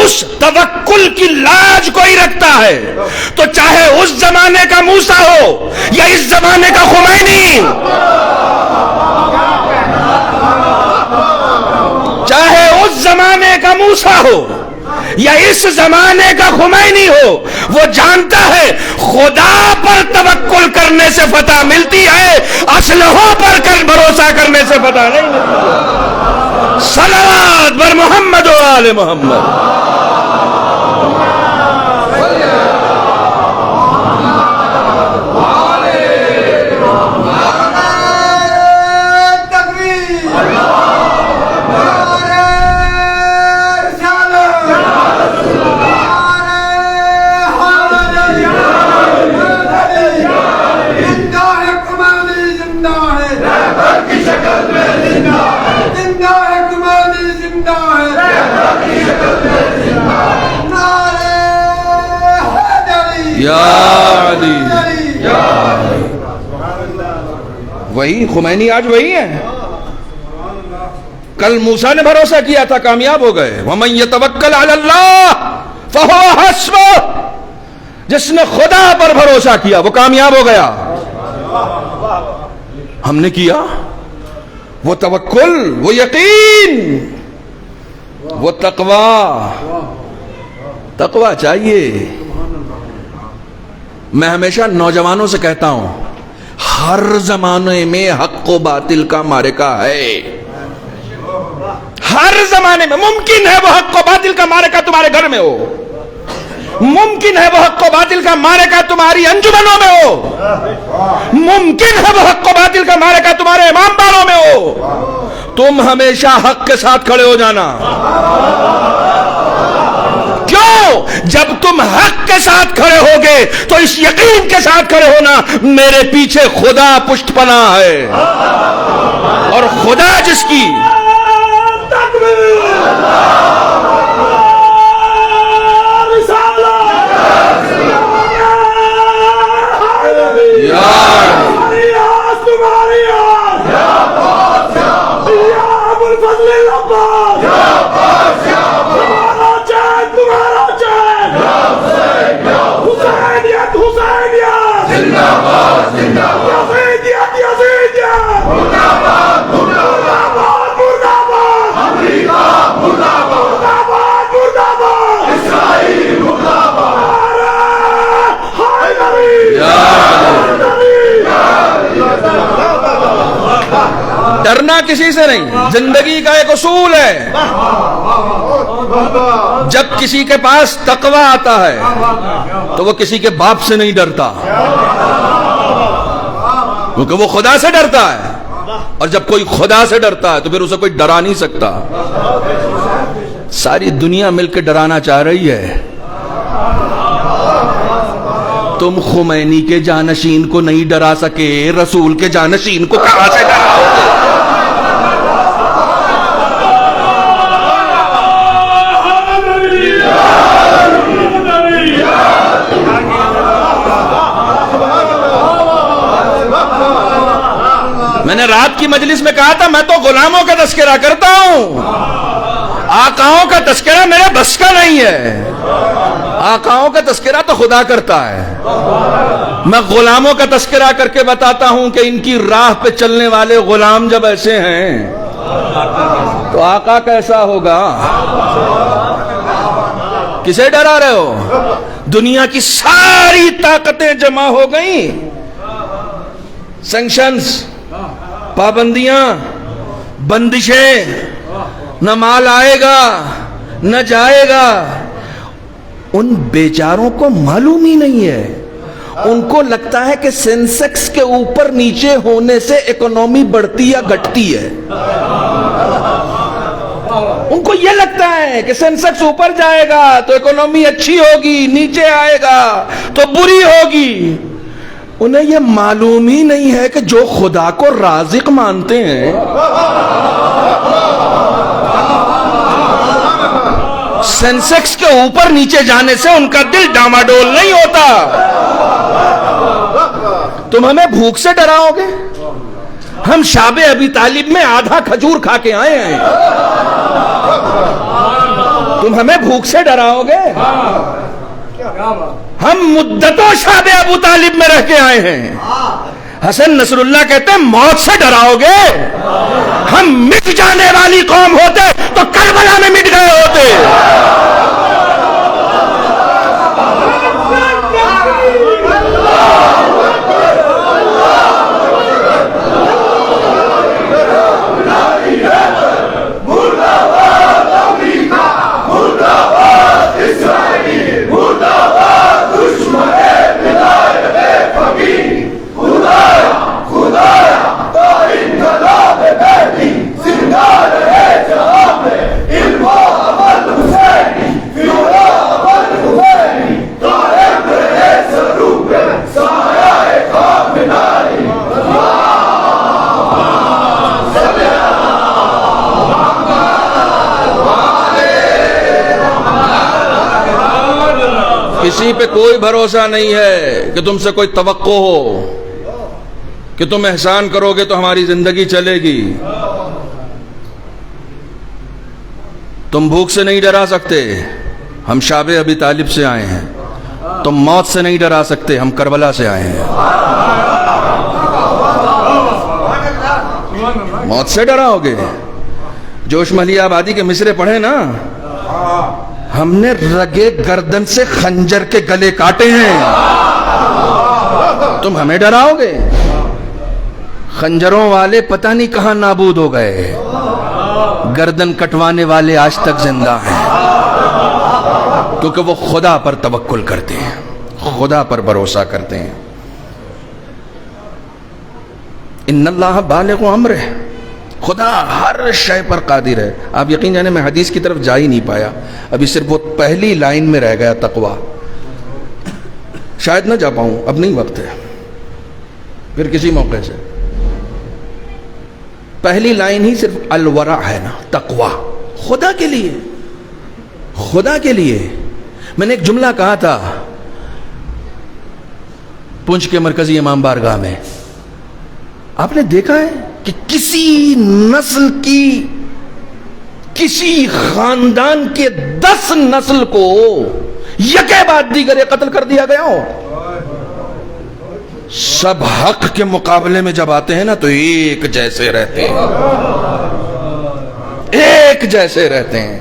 اس توکل کی لاج کوئی رکھتا ہے، تو چاہے اس زمانے کا موسیٰ ہو یا اس زمانے کا خمینی، چاہے اس زمانے کا موسیٰ ہو یا اس زمانے کا خمینی ہو، وہ جانتا ہے خدا پر توکل کرنے سے فتح ملتی ہے، اسلحوں پر بھروسہ کرنے سے فتح نہیں ملتی۔ صلوات بر محمد و آل محمد۔ وہی خمینی آج وہی ہے۔ کل موسیٰ نے بھروسہ کیا تھا، کامیاب ہو گئے۔ وَمَن يَتَوَكَّلْ عَلَى اللَّهِ فَهُوَ حَسْبُهُ، جس نے خدا پر بھروسہ کیا وہ کامیاب ہو گیا۔ ہم نے کیا وہ توکل، وہ یقین، وہ تقوی چاہیے۔ میں ہمیشہ نوجوانوں سے کہتا ہوں، ہر زمانے میں حق و باطل کا معرکہ ہے۔ ہر زمانے میں ممکن ہے وہ حق و باطل کا معرکہ تمہارے گھر میں ہو، ممکن ہے وہ حق و باطل کا معرکہ تمہاری انجمنوں میں ہو، ممکن ہے وہ حق و باطل کا معرکہ تمہارے امام باڑوں میں ہو۔ تم ہمیشہ حق کے ساتھ کھڑے ہو جانا۔ کیوں؟ جب تم حق کے ساتھ کھڑے ہوگے تو اس یقین کے ساتھ کھڑے ہونا میرے پیچھے خدا پشت پناہ ہے، اور خدا جس کی ڈرنا کسی سے نہیں، زندگی کا ایک اصول ہے۔ جب کسی کے پاس تقوی آتا ہے تو وہ کسی کے باپ سے نہیں ڈرتا، کیونکہ وہ خدا سے ڈرتا ہے، اور جب کوئی خدا سے ڈرتا ہے تو پھر اسے کوئی ڈرا نہیں سکتا۔ ساری دنیا مل کے ڈرانا چاہ رہی ہے، تم خمینی کے جانشین کو نہیں ڈرا سکے، رسول کے جانشین کو کہاں سے ڈراؤ گے؟ میں نے رات کی مجلس میں کہا تھا، میں تو غلاموں کا تذکرہ کرتا ہوں، آقاؤں کا تذکرہ میرے بس کا نہیں ہے۔ آقاؤں کا تذکرہ تو خدا کرتا ہے، میں غلاموں کا تذکرہ کر کے بتاتا ہوں کہ ان کی راہ پہ چلنے والے غلام جب ایسے ہیں تو آقا کیسا ہوگا؟ کسے ڈرا رہے ہو؟ دنیا کی ساری طاقتیں جمع ہو گئیں، سینکشنز، پابندیاں، بندشیں، نہ مال آئے گا نہ جائے گا۔ ان بیچاروں کو معلوم ہی نہیں ہے، ان کو لگتا ہے کہ سینسیکس کے اوپر نیچے ہونے سے اکنومی بڑھتی یا گھٹتی ہے. ان کو یہ لگتا ہے کہ سینسیکس اوپر جائے گا تو اکنومی اچھی ہوگی، نیچے آئے گا تو بری ہوگی. انہیں یہ معلوم ہی نہیں ہے کہ جو خدا کو رازق مانتے ہیں سینسیکس کے اوپر نیچے جانے سے ان کا دل ڈاماڈول نہیں ہوتا. تم ہمیں بھوک سے ڈراؤ گے؟ ہم شاب ابی طالب میں آدھا کھجور کھا کے آئے ہیں. تم ہمیں بھوک سے ڈراؤ گے؟ ہم مدتوں شاب ابو طالب میں رہ کے آئے ہیں. حسن نصر اللہ کہتے ہیں موت سے ڈراؤ گے؟ ہم مٹ جانے والی قوم ہوتے تو کربلا میں مٹ گئے ہوتے. کسی پہ کوئی بھروسہ نہیں ہے کہ تم سے کوئی توقع ہو کہ تم احسان کرو گے تو ہماری زندگی چلے گی. تم بھوک سے نہیں ڈرا سکتے، ہم شاب ابی طالب سے آئے ہیں. تم موت سے نہیں ڈرا سکتے، ہم کربلا سے آئے ہیں. موت سے ڈراؤ گے؟ جوش محلیہ آبادی کے مصرے پڑھے نا، ہم نے رگے گردن سے خنجر کے گلے کاٹے ہیں. تم ہمیں ڈراؤ گے؟ خنجروں والے پتہ نہیں کہاں نابود ہو گئے، گردن کٹوانے والے آج تک زندہ ہیں، کیونکہ وہ خدا پر توکل کرتے ہیں، خدا پر بھروسہ کرتے ہیں. ان اللہ بالغ امرہ، خدا ہر شے پر قادر ہے. آپ یقین جانے میں حدیث کی طرف جا ہی نہیں پایا، ابھی صرف وہ پہلی لائن میں رہ گیا تقویٰ. شاید نہ جا پاؤں، اب نہیں وقت ہے، پھر کسی موقع سے. پہلی لائن ہی صرف الورع ہے نا، تقویٰ خدا کے لیے. خدا کے لیے میں نے ایک جملہ کہا تھا پونچھ کے مرکزی امام بارگاہ میں. آپ نے دیکھا ہے کہ کسی نسل کی، کسی خاندان کے 10 نسل کو یکے بعد دیگر قتل کر دیا گیا ہو؟ سب حق کے مقابلے میں جب آتے ہیں نا تو ایک جیسے رہتے ہیں، ایک جیسے رہتے ہیں.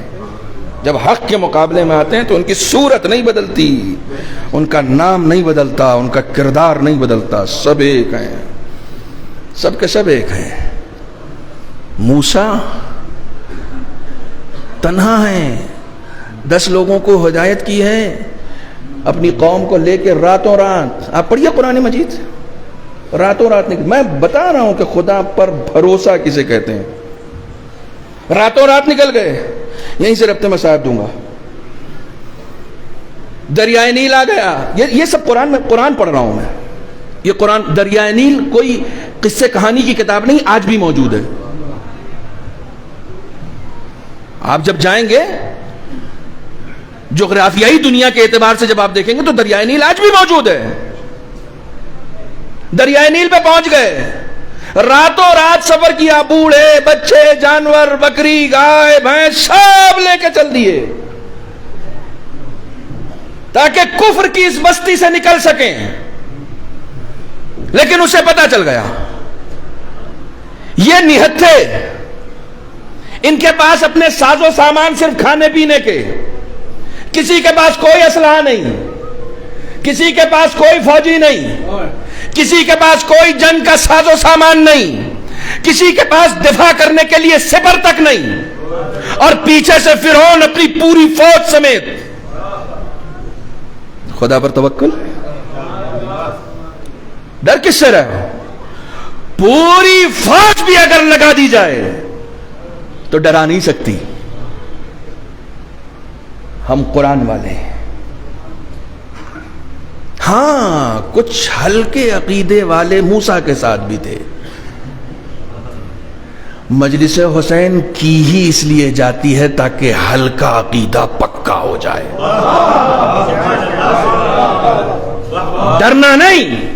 جب حق کے مقابلے میں آتے ہیں تو ان کی صورت نہیں بدلتی، ان کا نام نہیں بدلتا، ان کا کردار نہیں بدلتا، سب ایک ہیں، سب کے سب ایک ہیں. موسیٰ تنہا ہیں، 10 لوگوں کو ہدایت کی ہے، اپنی قوم کو لے کے راتوں رات. آپ پڑھیے قرآن مجید، راتوں رات نکل. میں بتا رہا ہوں کہ خدا پر بھروسہ کسے کہتے ہیں. راتوں رات نکل گئے. یہیں سے ربط مصائب دوں گا. دریائے نیل آ گیا. یہ سب قرآن میں، قرآن پڑھ رہا ہوں میں. یہ قرآن، دریائے نیل کوئی قصے کہانی کی کتاب نہیں، آج بھی موجود ہے. آپ جب جائیں گے جغرافیائی دنیا کے اعتبار سے جب آپ دیکھیں گے تو دریائے نیل آج بھی موجود ہے. دریائے نیل پہ پہنچ گئے، راتوں رات سفر کیا، بوڑھے بچے جانور بکری گائے بھینس سب لے کے چل دیے تاکہ کفر کی اس بستی سے نکل سکیں. لیکن اسے پتا چل گیا یہ نہتھے، ان کے پاس اپنے ساز و سامان صرف کھانے پینے کے، کسی کے پاس کوئی اسلحہ نہیں، کسی کے پاس کوئی فوجی نہیں، کسی کے پاس کوئی جنگ کا ساز و سامان نہیں، کسی کے پاس دفاع کرنے کے لیے سپر تک نہیں، اور پیچھے سے فرعون اپنی پوری فوج سمیت. خدا پر توکل. ڈر کس سے رہے ہو؟ پوری فوج بھی اگر لگا دی جائے تو ڈرا نہیں سکتی. ہم قرآن والے ہیں. ہاں کچھ ہلکے عقیدے والے موسیٰ کے ساتھ بھی تھے. مجلس حسین کی ہی اس لیے جاتی ہے تاکہ ہلکا عقیدہ پکا ہو جائے. ڈرنا نہیں.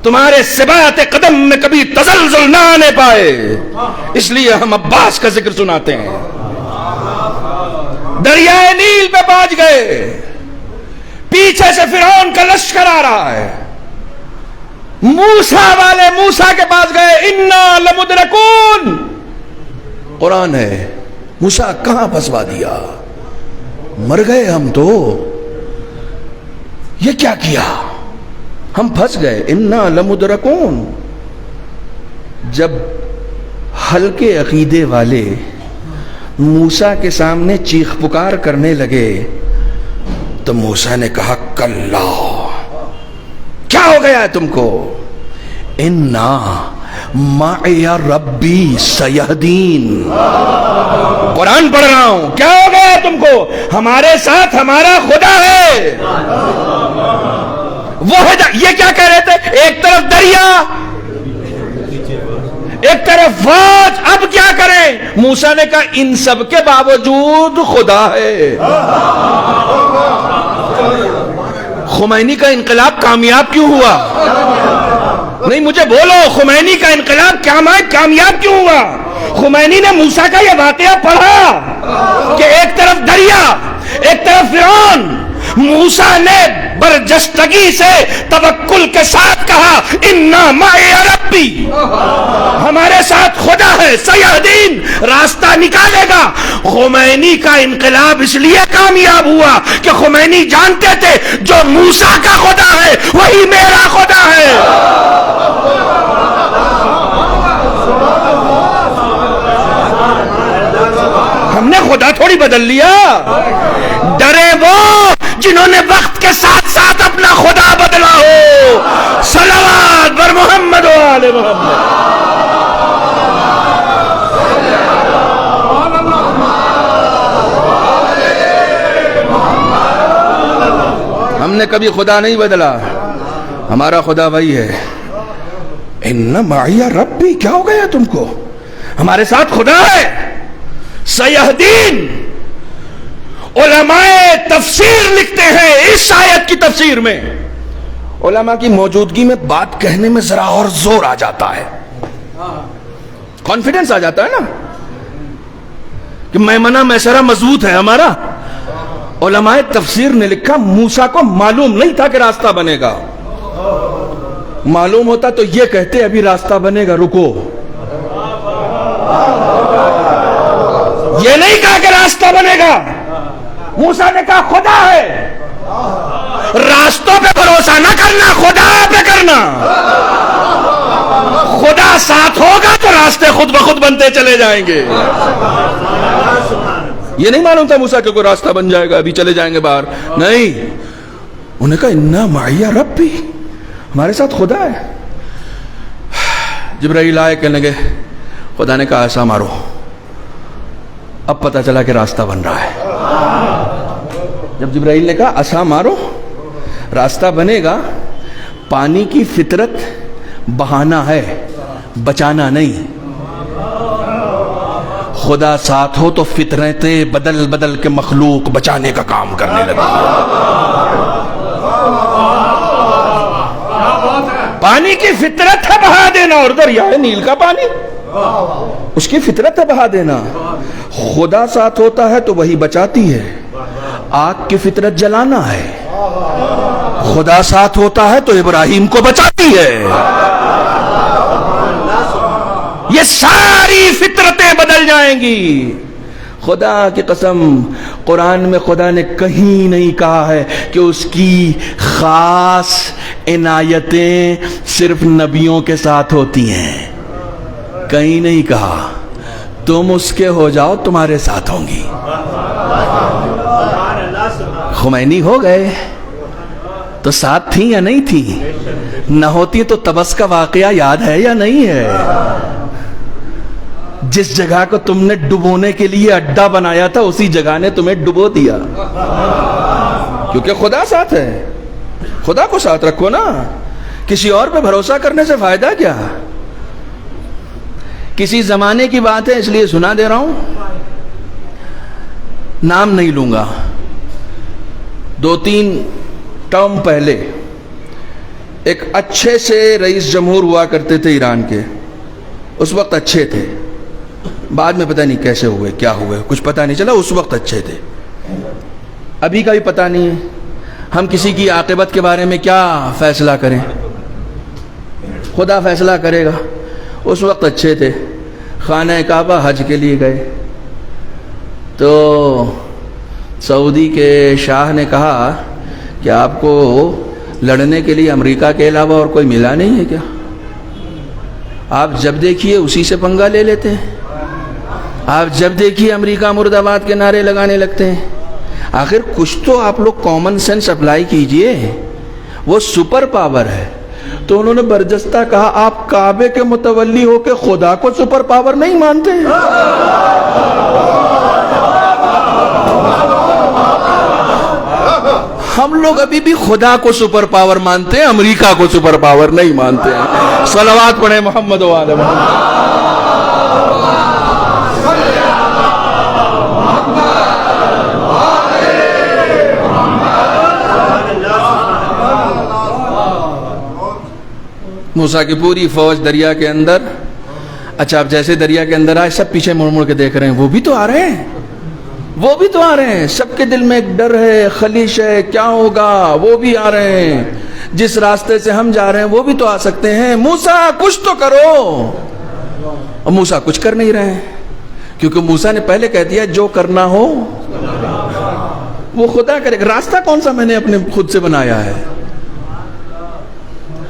تمہارے سبات قدم میں کبھی تزلزل نہ آنے پائے اس لیے ہم عباس کا ذکر سناتے ہیں. دریائے نیل پہ پہنچ گئے, پیچھے سے فرعون کا لشکر آ رہا ہے. موسیٰ والے موسیٰ کے پاس گئے, انا لمدرکون. قرآن ہے. موسیٰ کہاں پھنسوا دیا, مر گئے ہم تو. یہ کیا کیا, ہم پھنس گئے. انا لمدرکون. جب ہلکے عقیدے والے موسیٰ کے سامنے چیخ پکار کرنے لگے تو موسیٰ نے کہا کلا, کیا ہو گیا ہے تم کو؟ انا معی ربی سیہدین. قرآن پڑھ رہا ہوں. کیا ہو گیا ہے تم کو؟ ہمارے ساتھ ہمارا خدا ہے. وہ یہ کیا کہہ رہے تھے؟ ایک طرف دریا, ایک طرف فوج, اب کیا کریں؟ موسیٰ نے کہا ان سب کے باوجود خدا ہے. خمینی کا انقلاب کامیاب کیوں ہوا؟ نہیں مجھے بولو, خمینی کا انقلاب کامیاب کیوں ہوا؟ خمینی نے موسیٰ کا یہ واقعہ پڑھا کہ ایک طرف دریا, ایک طرف فرعون. موسیٰ نے برجستگی سے توکل کے ساتھ کہا انا معی ربی, ہمارے ساتھ خدا ہے, سیہدین, راستہ نکالے گا. خمینی کا انقلاب اس لیے کامیاب ہوا کہ خمینی جانتے تھے جو موسیٰ کا خدا ہے وہی میرا خدا ہے. ہم نے خدا تھوڑی بدل لیا. ڈرے وہ جنہوں نے وقت کے ساتھ ساتھ اپنا خدا بدلا ہو. صلوات بر محمد و آل محمد. ہم نے کبھی خدا نہیں بدلا, ہمارا خدا وہی ہے. ان معی ربی, کیا ہو گیا تم کو؟ ہمارے ساتھ خدا ہے. سیہدین. علماء تفسیر لکھتے ہیں اس آیت کی تفسیر میں, علماء کی موجودگی میں بات کہنے میں ذرا اور زور آ جاتا ہے, کانفیڈنس آ جاتا ہے نا کہ میمنہ میسرہ مضبوط ہے ہمارا. علماء تفسیر نے لکھا موسیٰ کو معلوم نہیں تھا کہ راستہ بنے گا. معلوم ہوتا تو یہ کہتے ابھی راستہ بنے گا, رکو. یہ نہیں کہا کہ راستہ بنے گا. موسیٰ نے کہا خدا ہے. راستوں پہ بھروسہ نہ کرنا, خدا پہ کرنا. خدا ساتھ ہوگا تو راستے خود بخود بنتے چلے جائیں گے. یہ نہیں معلوم تھا موسیٰ کہ کوئی راستہ بن جائے گا, ابھی چلے جائیں گے باہر. نہیں, انہوں نے کہا انا معی ربی, ہمارے ساتھ خدا ہے. جبرائیل آئے, کہنے لگے خدا نے کہا ایسا مارو. اب پتہ چلا کہ راستہ بن رہا ہے. جب جبرائیل نے کہا عصا مارو, راستہ بنے گا. پانی کی فطرت بہانا ہے, بچانا نہیں. خدا ساتھ ہو تو فطرتیں بدل بدل کے مخلوق بچانے کا کام کرنے لگے. پانی کی فطرت ہے بہا دینا, اور دریائے نیل کا پانی اس کی فطرت ہے بہا دینا. خدا ساتھ ہوتا ہے تو وہی بچاتی ہے. آگ کی فطرت جلانا ہے, خدا ساتھ ہوتا ہے تو ابراہیم کو بچاتی ہے. یہ ساری فطرتیں بدل جائیں گی. خدا کی قسم, قرآن میں خدا نے کہیں نہیں کہا ہے کہ اس کی خاص عنایتیں صرف نبیوں کے ساتھ ہوتی ہیں. کہیں نہیں کہا. تم اس کے ہو جاؤ, تمہارے ساتھ ہوں گی. خمینی ہو گئے, تو ساتھ تھی یا نہیں تھی؟ نہ ہوتی تو تبس کا واقعہ یاد ہے یا نہیں ہے؟ جس جگہ کو تم نے ڈبونے کے لیے اڈا بنایا تھا اسی جگہ نے تمہیں ڈبو دیا، کیونکہ خدا ساتھ ہے۔ خدا کو ساتھ رکھو نا، کسی اور پہ بھروسہ کرنے سے فائدہ کیا؟ کسی زمانے کی بات ہے اس لیے سنا دے رہا ہوں، نام نہیں لوں گا۔ 2-3 ٹرم پہلے ایک اچھے سے رئیس جمہور ہوا کرتے تھے ایران کے، اس وقت اچھے تھے، بعد میں پتہ نہیں کیسے ہوئے، کیا ہوئے، کچھ پتہ نہیں چلا، اس وقت اچھے تھے، ابھی کا بھی پتہ نہیں ہے۔ ہم کسی کی عاقبت کے بارے میں کیا فیصلہ کریں، خدا فیصلہ کرے گا۔ اس وقت اچھے تھے، خانہ کعبہ حج کے لیے گئے تو سعودی کے شاہ نے کہا کہ آپ کو لڑنے کے لیے امریکہ کے علاوہ اور کوئی ملا نہیں ہے کیا؟ آپ جب دیکھیے اسی سے پنگا لے لیتے ہیں، آپ جب دیکھیے امریکہ مرد آباد کے نعرے لگانے لگتے ہیں۔ آخر کچھ تو آپ لوگ کامن سینس اپلائی کیجئے، وہ سپر پاور ہے۔ تو انہوں نے برجستہ کہا آپ کعبے کے متولی ہو کے خدا کو سپر پاور نہیں مانتے؟ ہم لوگ ابھی بھی خدا کو سپر پاور مانتے ہیں، امریکہ کو سپر پاور نہیں مانتے ہیں۔ صلوات پڑھیں محمد و آل محمد۔ موسیٰ کی پوری فوج دریا کے اندر، اچھا اب جیسے دریا کے اندر آئے سب پیچھے مڑ مڑ کے دیکھ رہے ہیں، وہ بھی تو آ رہے ہیں، وہ بھی تو آ رہے ہیں، سب کے دل میں ایک ڈر ہے، خلیش ہے، کیا ہوگا، وہ بھی آ رہے ہیں، جس راستے سے ہم جا رہے ہیں وہ بھی تو آ سکتے ہیں، موسیٰ کچھ تو کرو۔ اور موسیٰ کچھ کر نہیں رہے ہیں، کیونکہ موسیٰ نے پہلے کہہ دیا جو کرنا ہو وہ خدا کرے گا، راستہ کون سا میں نے اپنے خود سے بنایا ہے؟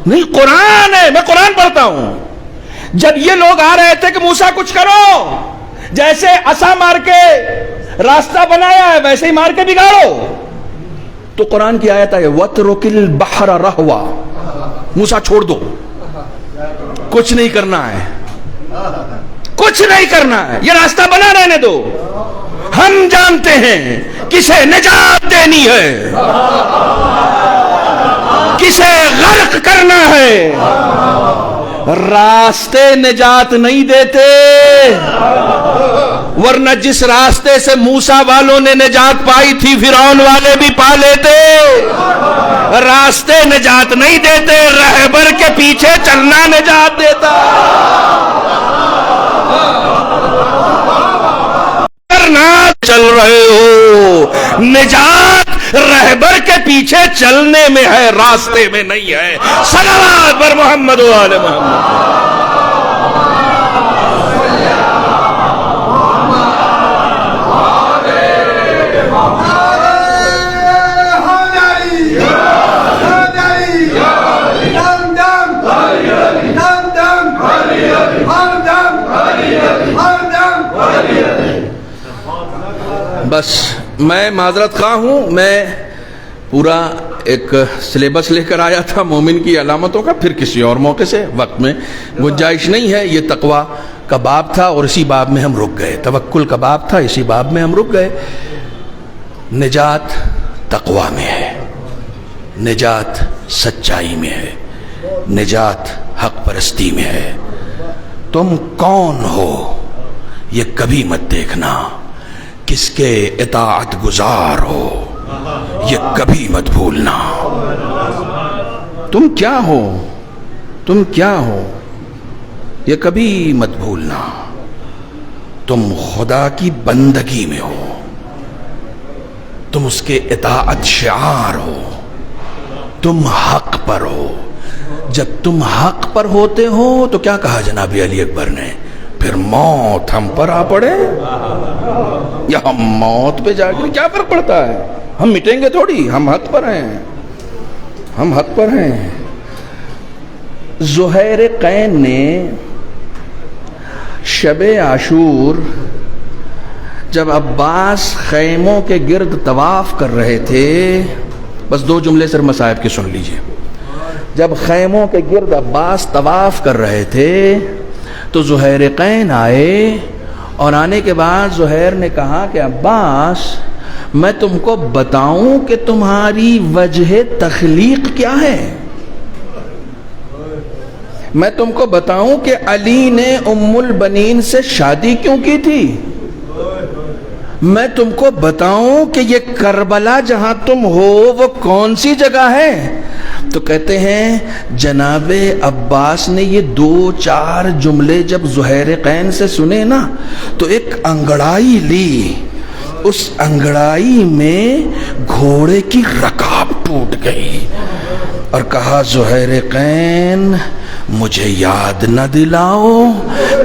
نہیں، قرآن ہے، میں قرآن پڑھتا ہوں۔ جب یہ لوگ آ رہے تھے کہ موسیٰ کچھ کرو، جیسے عصا مار کے راستہ بنایا ہے ویسے ہی مار کے بگاڑو، تو قرآن کی آیت ہے وَاتْرُكِ الْبَحْرَ رَهْوًا، موسیٰ چھوڑ دو، کچھ نہیں کرنا ہے، کچھ نہیں کرنا ہے، یہ راستہ بنا رہنے دو، ہم جانتے ہیں کسے نجات دینی ہے، کسے غرق کرنا ہے۔ راستے نجات نہیں دیتے، ورنہ جس راستے سے موسیٰ والوں نے نجات پائی تھی فرعون والے بھی پا لیتے۔ راستے نجات نہیں دیتے، رہبر کے پیچھے چلنا نجات دیتا۔ چل رہے ہو، نجات رہبر کے پیچھے چلنے میں ہے، راستے میں نہیں ہے۔ صلوات بر محمد و آل محمد۔ بس میں معذرت خواہ ہوں، میں پورا ایک سلیبس لے کر آیا تھا مومن کی علامتوں کا، پھر کسی اور موقع سے، وقت میں گنجائش نہیں ہے۔ یہ تقویٰ کا باب تھا اور اسی باب میں ہم رک گئے، توکل کا باب تھا، اسی باب میں ہم رک گئے۔ نجات تقویٰ میں ہے، نجات سچائی میں ہے، نجات حق پرستی میں ہے۔ تم کون ہو یہ کبھی مت دیکھنا، کس کے اطاعت گزار ہو یہ کبھی مت بھولنا۔ تم کیا ہو، تم کیا ہو یہ کبھی مت بھولنا۔ تم خدا کی بندگی میں ہو، تم اس کے اطاعت شعار ہو، تم حق پر ہو۔ جب تم حق پر ہوتے ہو تو کیا کہا جناب علی اکبر نے؟ پھر موت ہم پر آ پڑے یا ہم موت پہ جا کے کیا فرق پڑتا ہے؟ ہم مٹیں گے تھوڑی، ہم حق پر ہیں، ہم حق پر ہیں۔ زہیر قین نے شب عاشور جب عباس خیموں کے گرد طواف کر رہے تھے بس 2 جملے صرف مصائب کے سن لیجئے. جب خیموں کے گرد عباس طواف کر رہے تھے تو زہیرقین آئے، اور آنے کے بعد زہیر نے کہا کہ عباس میں تم کو بتاؤں کہ تمہاری وجہ تخلیق کیا ہے؟ میں تم کو بتاؤں کہ علی نے ام البنین سے شادی کیوں کی تھی؟ میں تم کو بتاؤں کہ یہ کربلا جہاں تم ہو وہ کون سی جگہ ہے؟ تو کہتے ہیں جناب عباس نے یہ 2-4 جملے جب زہیرقین سے سنے نا تو ایک انگڑائی لی، اس انگڑائی میں گھوڑے کی رکاب ٹوٹ گئی اور کہا زہیرقین مجھے یاد نہ دلاؤ،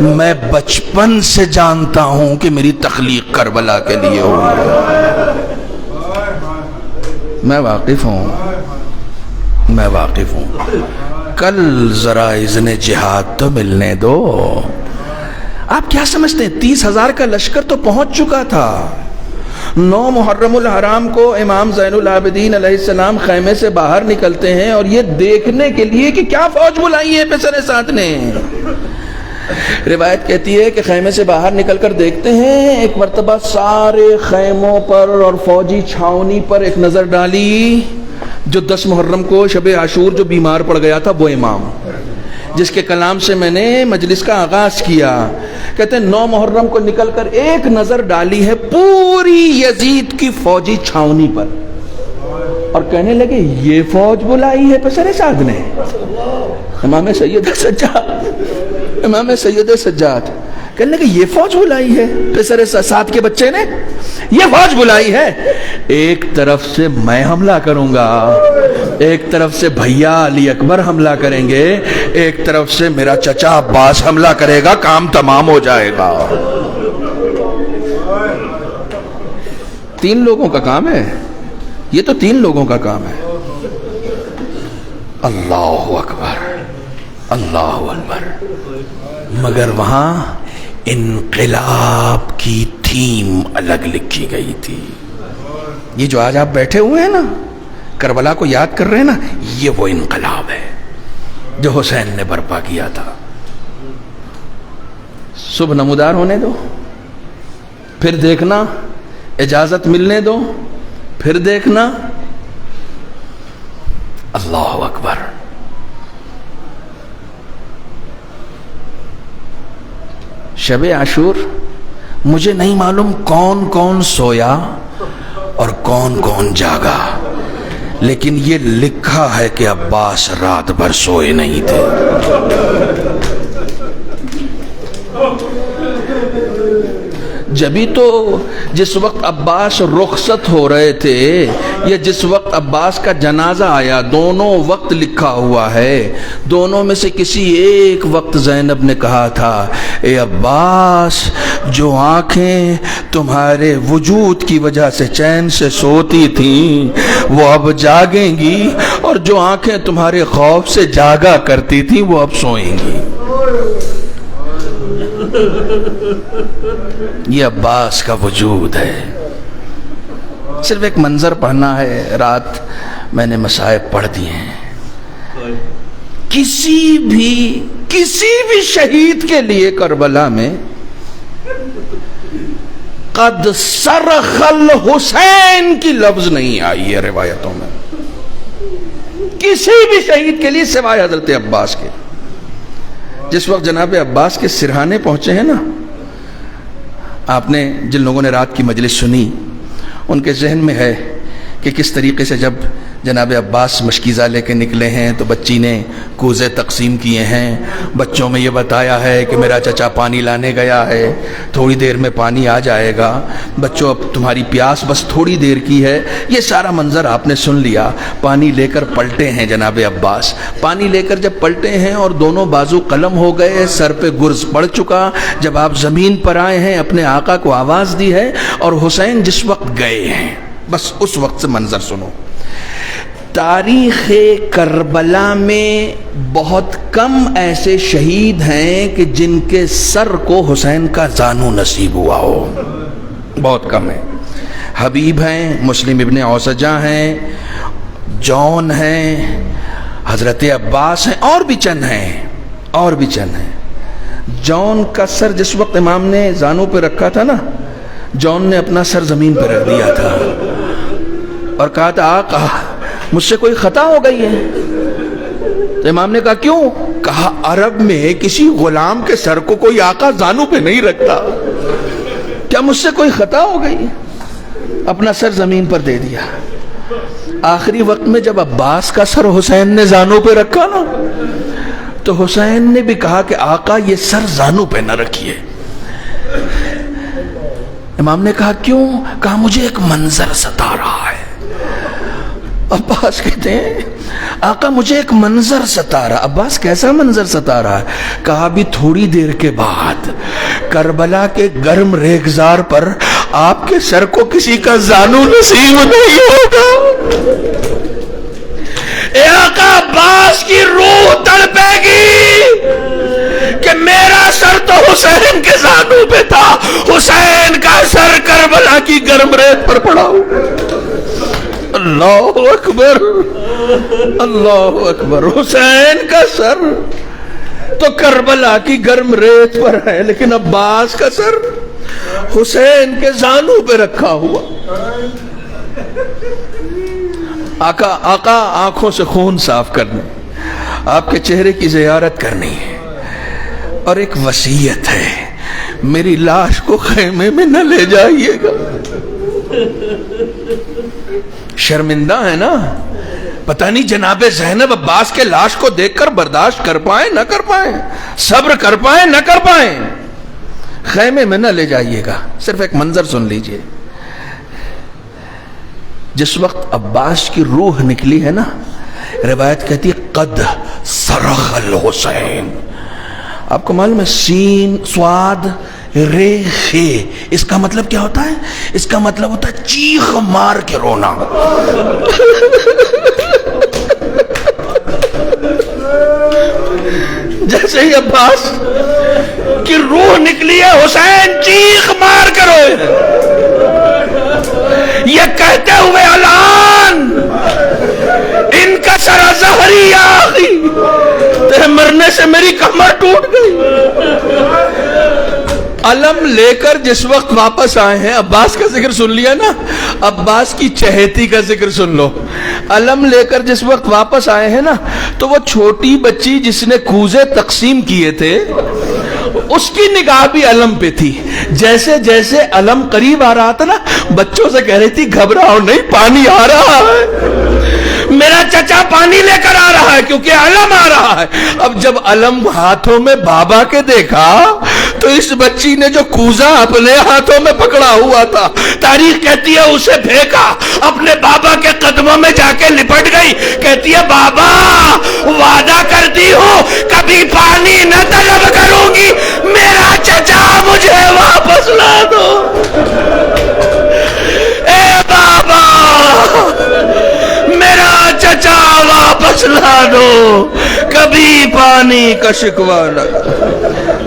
میں بچپن سے جانتا ہوں کہ میری تخلیق کربلا کے لیے ہوئی. میں واقف ہوں. کل ذرا اذن جہاد تو ملنے دو. آپ کیا سمجھتے ہیں 30,000 کا لشکر تو پہنچ چکا تھا. 9 محرم الحرام کو امام زین العابدین علیہ السلام خیمے سے باہر نکلتے ہیں اور یہ دیکھنے کے لیے کہ کیا فوج بلائی ہے پسر ساتھ نے. روایت کہتی ہے کہ خیمے سے باہر نکل کر دیکھتے ہیں، ایک مرتبہ سارے خیموں پر اور فوجی چھاونی پر ایک نظر ڈالی. جو 10 محرم کو شب عاشور جو بیمار پڑ گیا تھا وہ امام جس کے کلام سے میں نے مجلس کا آغاز کیا، کہتے ہیں 9 محرم کو نکل کر ایک نظر ڈالی ہے پوری یزید کی فوجی چھاونی پر، اور کہنے لگے یہ فوج بلائی ہے پسر سعد نے. امام سید سجاد کہنے لگے یہ فوج بلائی ہے پسر سعد کے بچے نے، یہ فوج بلائی ہے. ایک طرف سے میں حملہ کروں گا، ایک طرف سے بھیا علی اکبر حملہ کریں گے، ایک طرف سے میرا چچا عباس حملہ کرے گا، کام تمام ہو جائے گا. 3 لوگوں کا کام ہے یہ، تو 3 لوگوں کا کام ہے. اللہ اکبر اللہ اکبر. مگر وہاں انقلاب کی تھیم الگ لکھی گئی تھی. یہ جو آج آپ بیٹھے ہوئے ہیں نا کربلا کو یاد کر رہے ہیں نا، یہ وہ انقلاب ہے جو حسین نے برپا کیا تھا. صبح نمودار ہونے دو، پھر دیکھنا، اجازت ملنے دو، پھر دیکھنا. اللہ اکبر. شب عاشور مجھے نہیں معلوم کون کون سویا اور کون کون جاگا، لیکن یہ لکھا ہے کہ عباس رات بھر سوئے نہیں تھے. جبھی تو جس وقت عباس رخصت ہو رہے تھے یا جس وقت عباس کا جنازہ آیا، دونوں وقت لکھا ہوا ہے. دونوں میں سے کسی ایک وقت زینب نے کہا تھا اے عباس، جو آنکھیں تمہارے وجود کی وجہ سے چین سے سوتی تھیں وہ اب جاگیں گی، اور جو آنکھیں تمہارے خوف سے جاگا کرتی تھیں وہ اب سوئیں گی. یہ عباس کا وجود ہے. صرف ایک منظر پڑھنا ہے. رات میں نے مصائب پڑھ دیے ہیں. کسی بھی شہید کے لیے کربلا میں قد صرخ الحسین کی لفظ نہیں آئی ہے روایتوں میں، کسی بھی شہید کے لیے سوائے حضرت عباس کے. جس وقت جناب عباس کے سرہانے پہنچے ہیں نا، آپ نے جن لوگوں نے رات کی مجلس سنی ان کے ذہن میں ہے کہ کس طریقے سے جب جناب عباس مشکیزہ لے کے نکلے ہیں تو بچی نے کوزے تقسیم کیے ہیں. بچوں میں یہ بتایا ہے کہ میرا چچا پانی لانے گیا ہے، تھوڑی دیر میں پانی آ جائے گا، بچوں اب تمہاری پیاس بس تھوڑی دیر کی ہے. یہ سارا منظر آپ نے سن لیا. پانی لے کر پلٹے ہیں جناب عباس. پانی لے کر جب پلٹے ہیں اور دونوں بازو قلم ہو گئے، سر پہ گرز پڑ چکا، جب آپ زمین پر آئے ہیں اپنے آقا کو آواز دی ہے اور حسین جس وقت گئے ہیں، بس اس وقت سے منظر سنو. تاریخ کربلا میں بہت کم ایسے شہید ہیں کہ جن کے سر کو حسین کا زانو نصیب ہوا ہو، بہت کم ہے. حبیب ہیں، مسلم ابن اوسجہ ہیں، جون ہیں، حضرت عباس ہیں، اور بھی چند ہیں. جون کا سر جس وقت امام نے زانوں پہ رکھا تھا نا، جون نے اپنا سر زمین پہ رکھ دیا تھا اور کہا تھا آقا مجھ سے کوئی خطا ہو گئی ہے. تو امام نے کہا کیوں؟ کہا عرب میں کسی غلام کے سر کو کوئی آقا زانوں پہ نہیں رکھتا، کیا مجھ سے کوئی خطا ہو گئی؟ اپنا سر زمین پر دے دیا. آخری وقت میں جب عباس کا سر حسین نے زانوں پہ رکھا نا، تو حسین نے بھی کہا کہ آقا یہ سر زانوں پہ نہ رکھیے. امام نے کہا کیوں؟ کہا مجھے ایک منظر ستا رہا ہے. عباس کہتے ہیں آقا مجھے ایک منظر ستا رہا. عباس کیسا منظر ستا رہا ہے؟ کہا بھی تھوڑی دیر کے بعد کربلا کے گرم ریگزار پر آپ کے سر کو کسی کا زانو نصیب نہیں ہوگا. اے آقا عباس کی روح تڑپے گی کہ میرا سر تو حسین کے زانو پہ تھا، حسین کا سر کربلا کی گرم ریت پر پڑا ہو. اللہ اکبر، اللہ اکبر. حسین کا سر تو کربلا کی گرم ریت پر ہے، لیکن عباس کا سر حسین کے زانوں پہ رکھا ہوا. آقا آنکھوں سے خون صاف کرنے، آپ کے چہرے کی زیارت کرنی ہے، اور ایک وصیت ہے میری لاش کو خیمے میں نہ لے جائیے گا. شرمندہ ہے نا، پتہ نہیں جناب زینب عباس کے لاش کو دیکھ کر برداشت کر پائیں نہ کر پائیں، صبر کر پائیں نہ کر پائیں. خیمے میں نہ لے جائیے گا. صرف ایک منظر سن لیجئے. جس وقت عباس کی روح نکلی ہے نا، روایت کہتی ہے قد صرخ الحسین. آپ کو معلوم ہے سین صاد رے خے اس کا مطلب کیا ہوتا ہے؟ اس کا مطلب ہوتا ہے چیخ مار کے رونا. جیسے ہی عباس کی روح نکلی ہے، حسین چیخ مار کے روئے، یہ کہتے ہوئے الان ان کا سر ظہری آخی، تیرے مرنے سے میری کمر ٹوٹ گئی. علم لے کر جس وقت واپس آئے ہیں، عباس کا ذکر سن لیا نا، عباس کی چہیتی کا ذکر سن لو. علم لے کر جس وقت واپس آئے ہیں نا، تو وہ چھوٹی بچی جس نے کوزے تقسیم کیے تھے اس کی نگاہ بھی علم پہ تھی. جیسے جیسے علم قریب آ رہا تھا نا، بچوں سے کہہ رہی تھی گھبراؤ نہیں، پانی آ رہا ہے، میرا چچا پانی لے کر آ رہا ہے، کیونکہ علم آ رہا ہے. اب جب علم ہاتھوں میں بابا کے دیکھا تو اس بچی نے جو کوزہ اپنے ہاتھوں میں پکڑا ہوا تھا، تاریخ کہتی ہے اسے پھینکا، اپنے بابا کے قدموں میں جا کے لپٹ گئی. کہتی ہے بابا وعدہ کرتی ہوں کبھی پانی نہ طلب کروں گی، میرا چچا مجھے واپس لا دو. اے بابا میرا چچا واپس لا دو، کبھی پانی کا شکوہ نہ.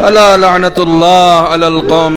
الا لعنت اللہ علی القوم.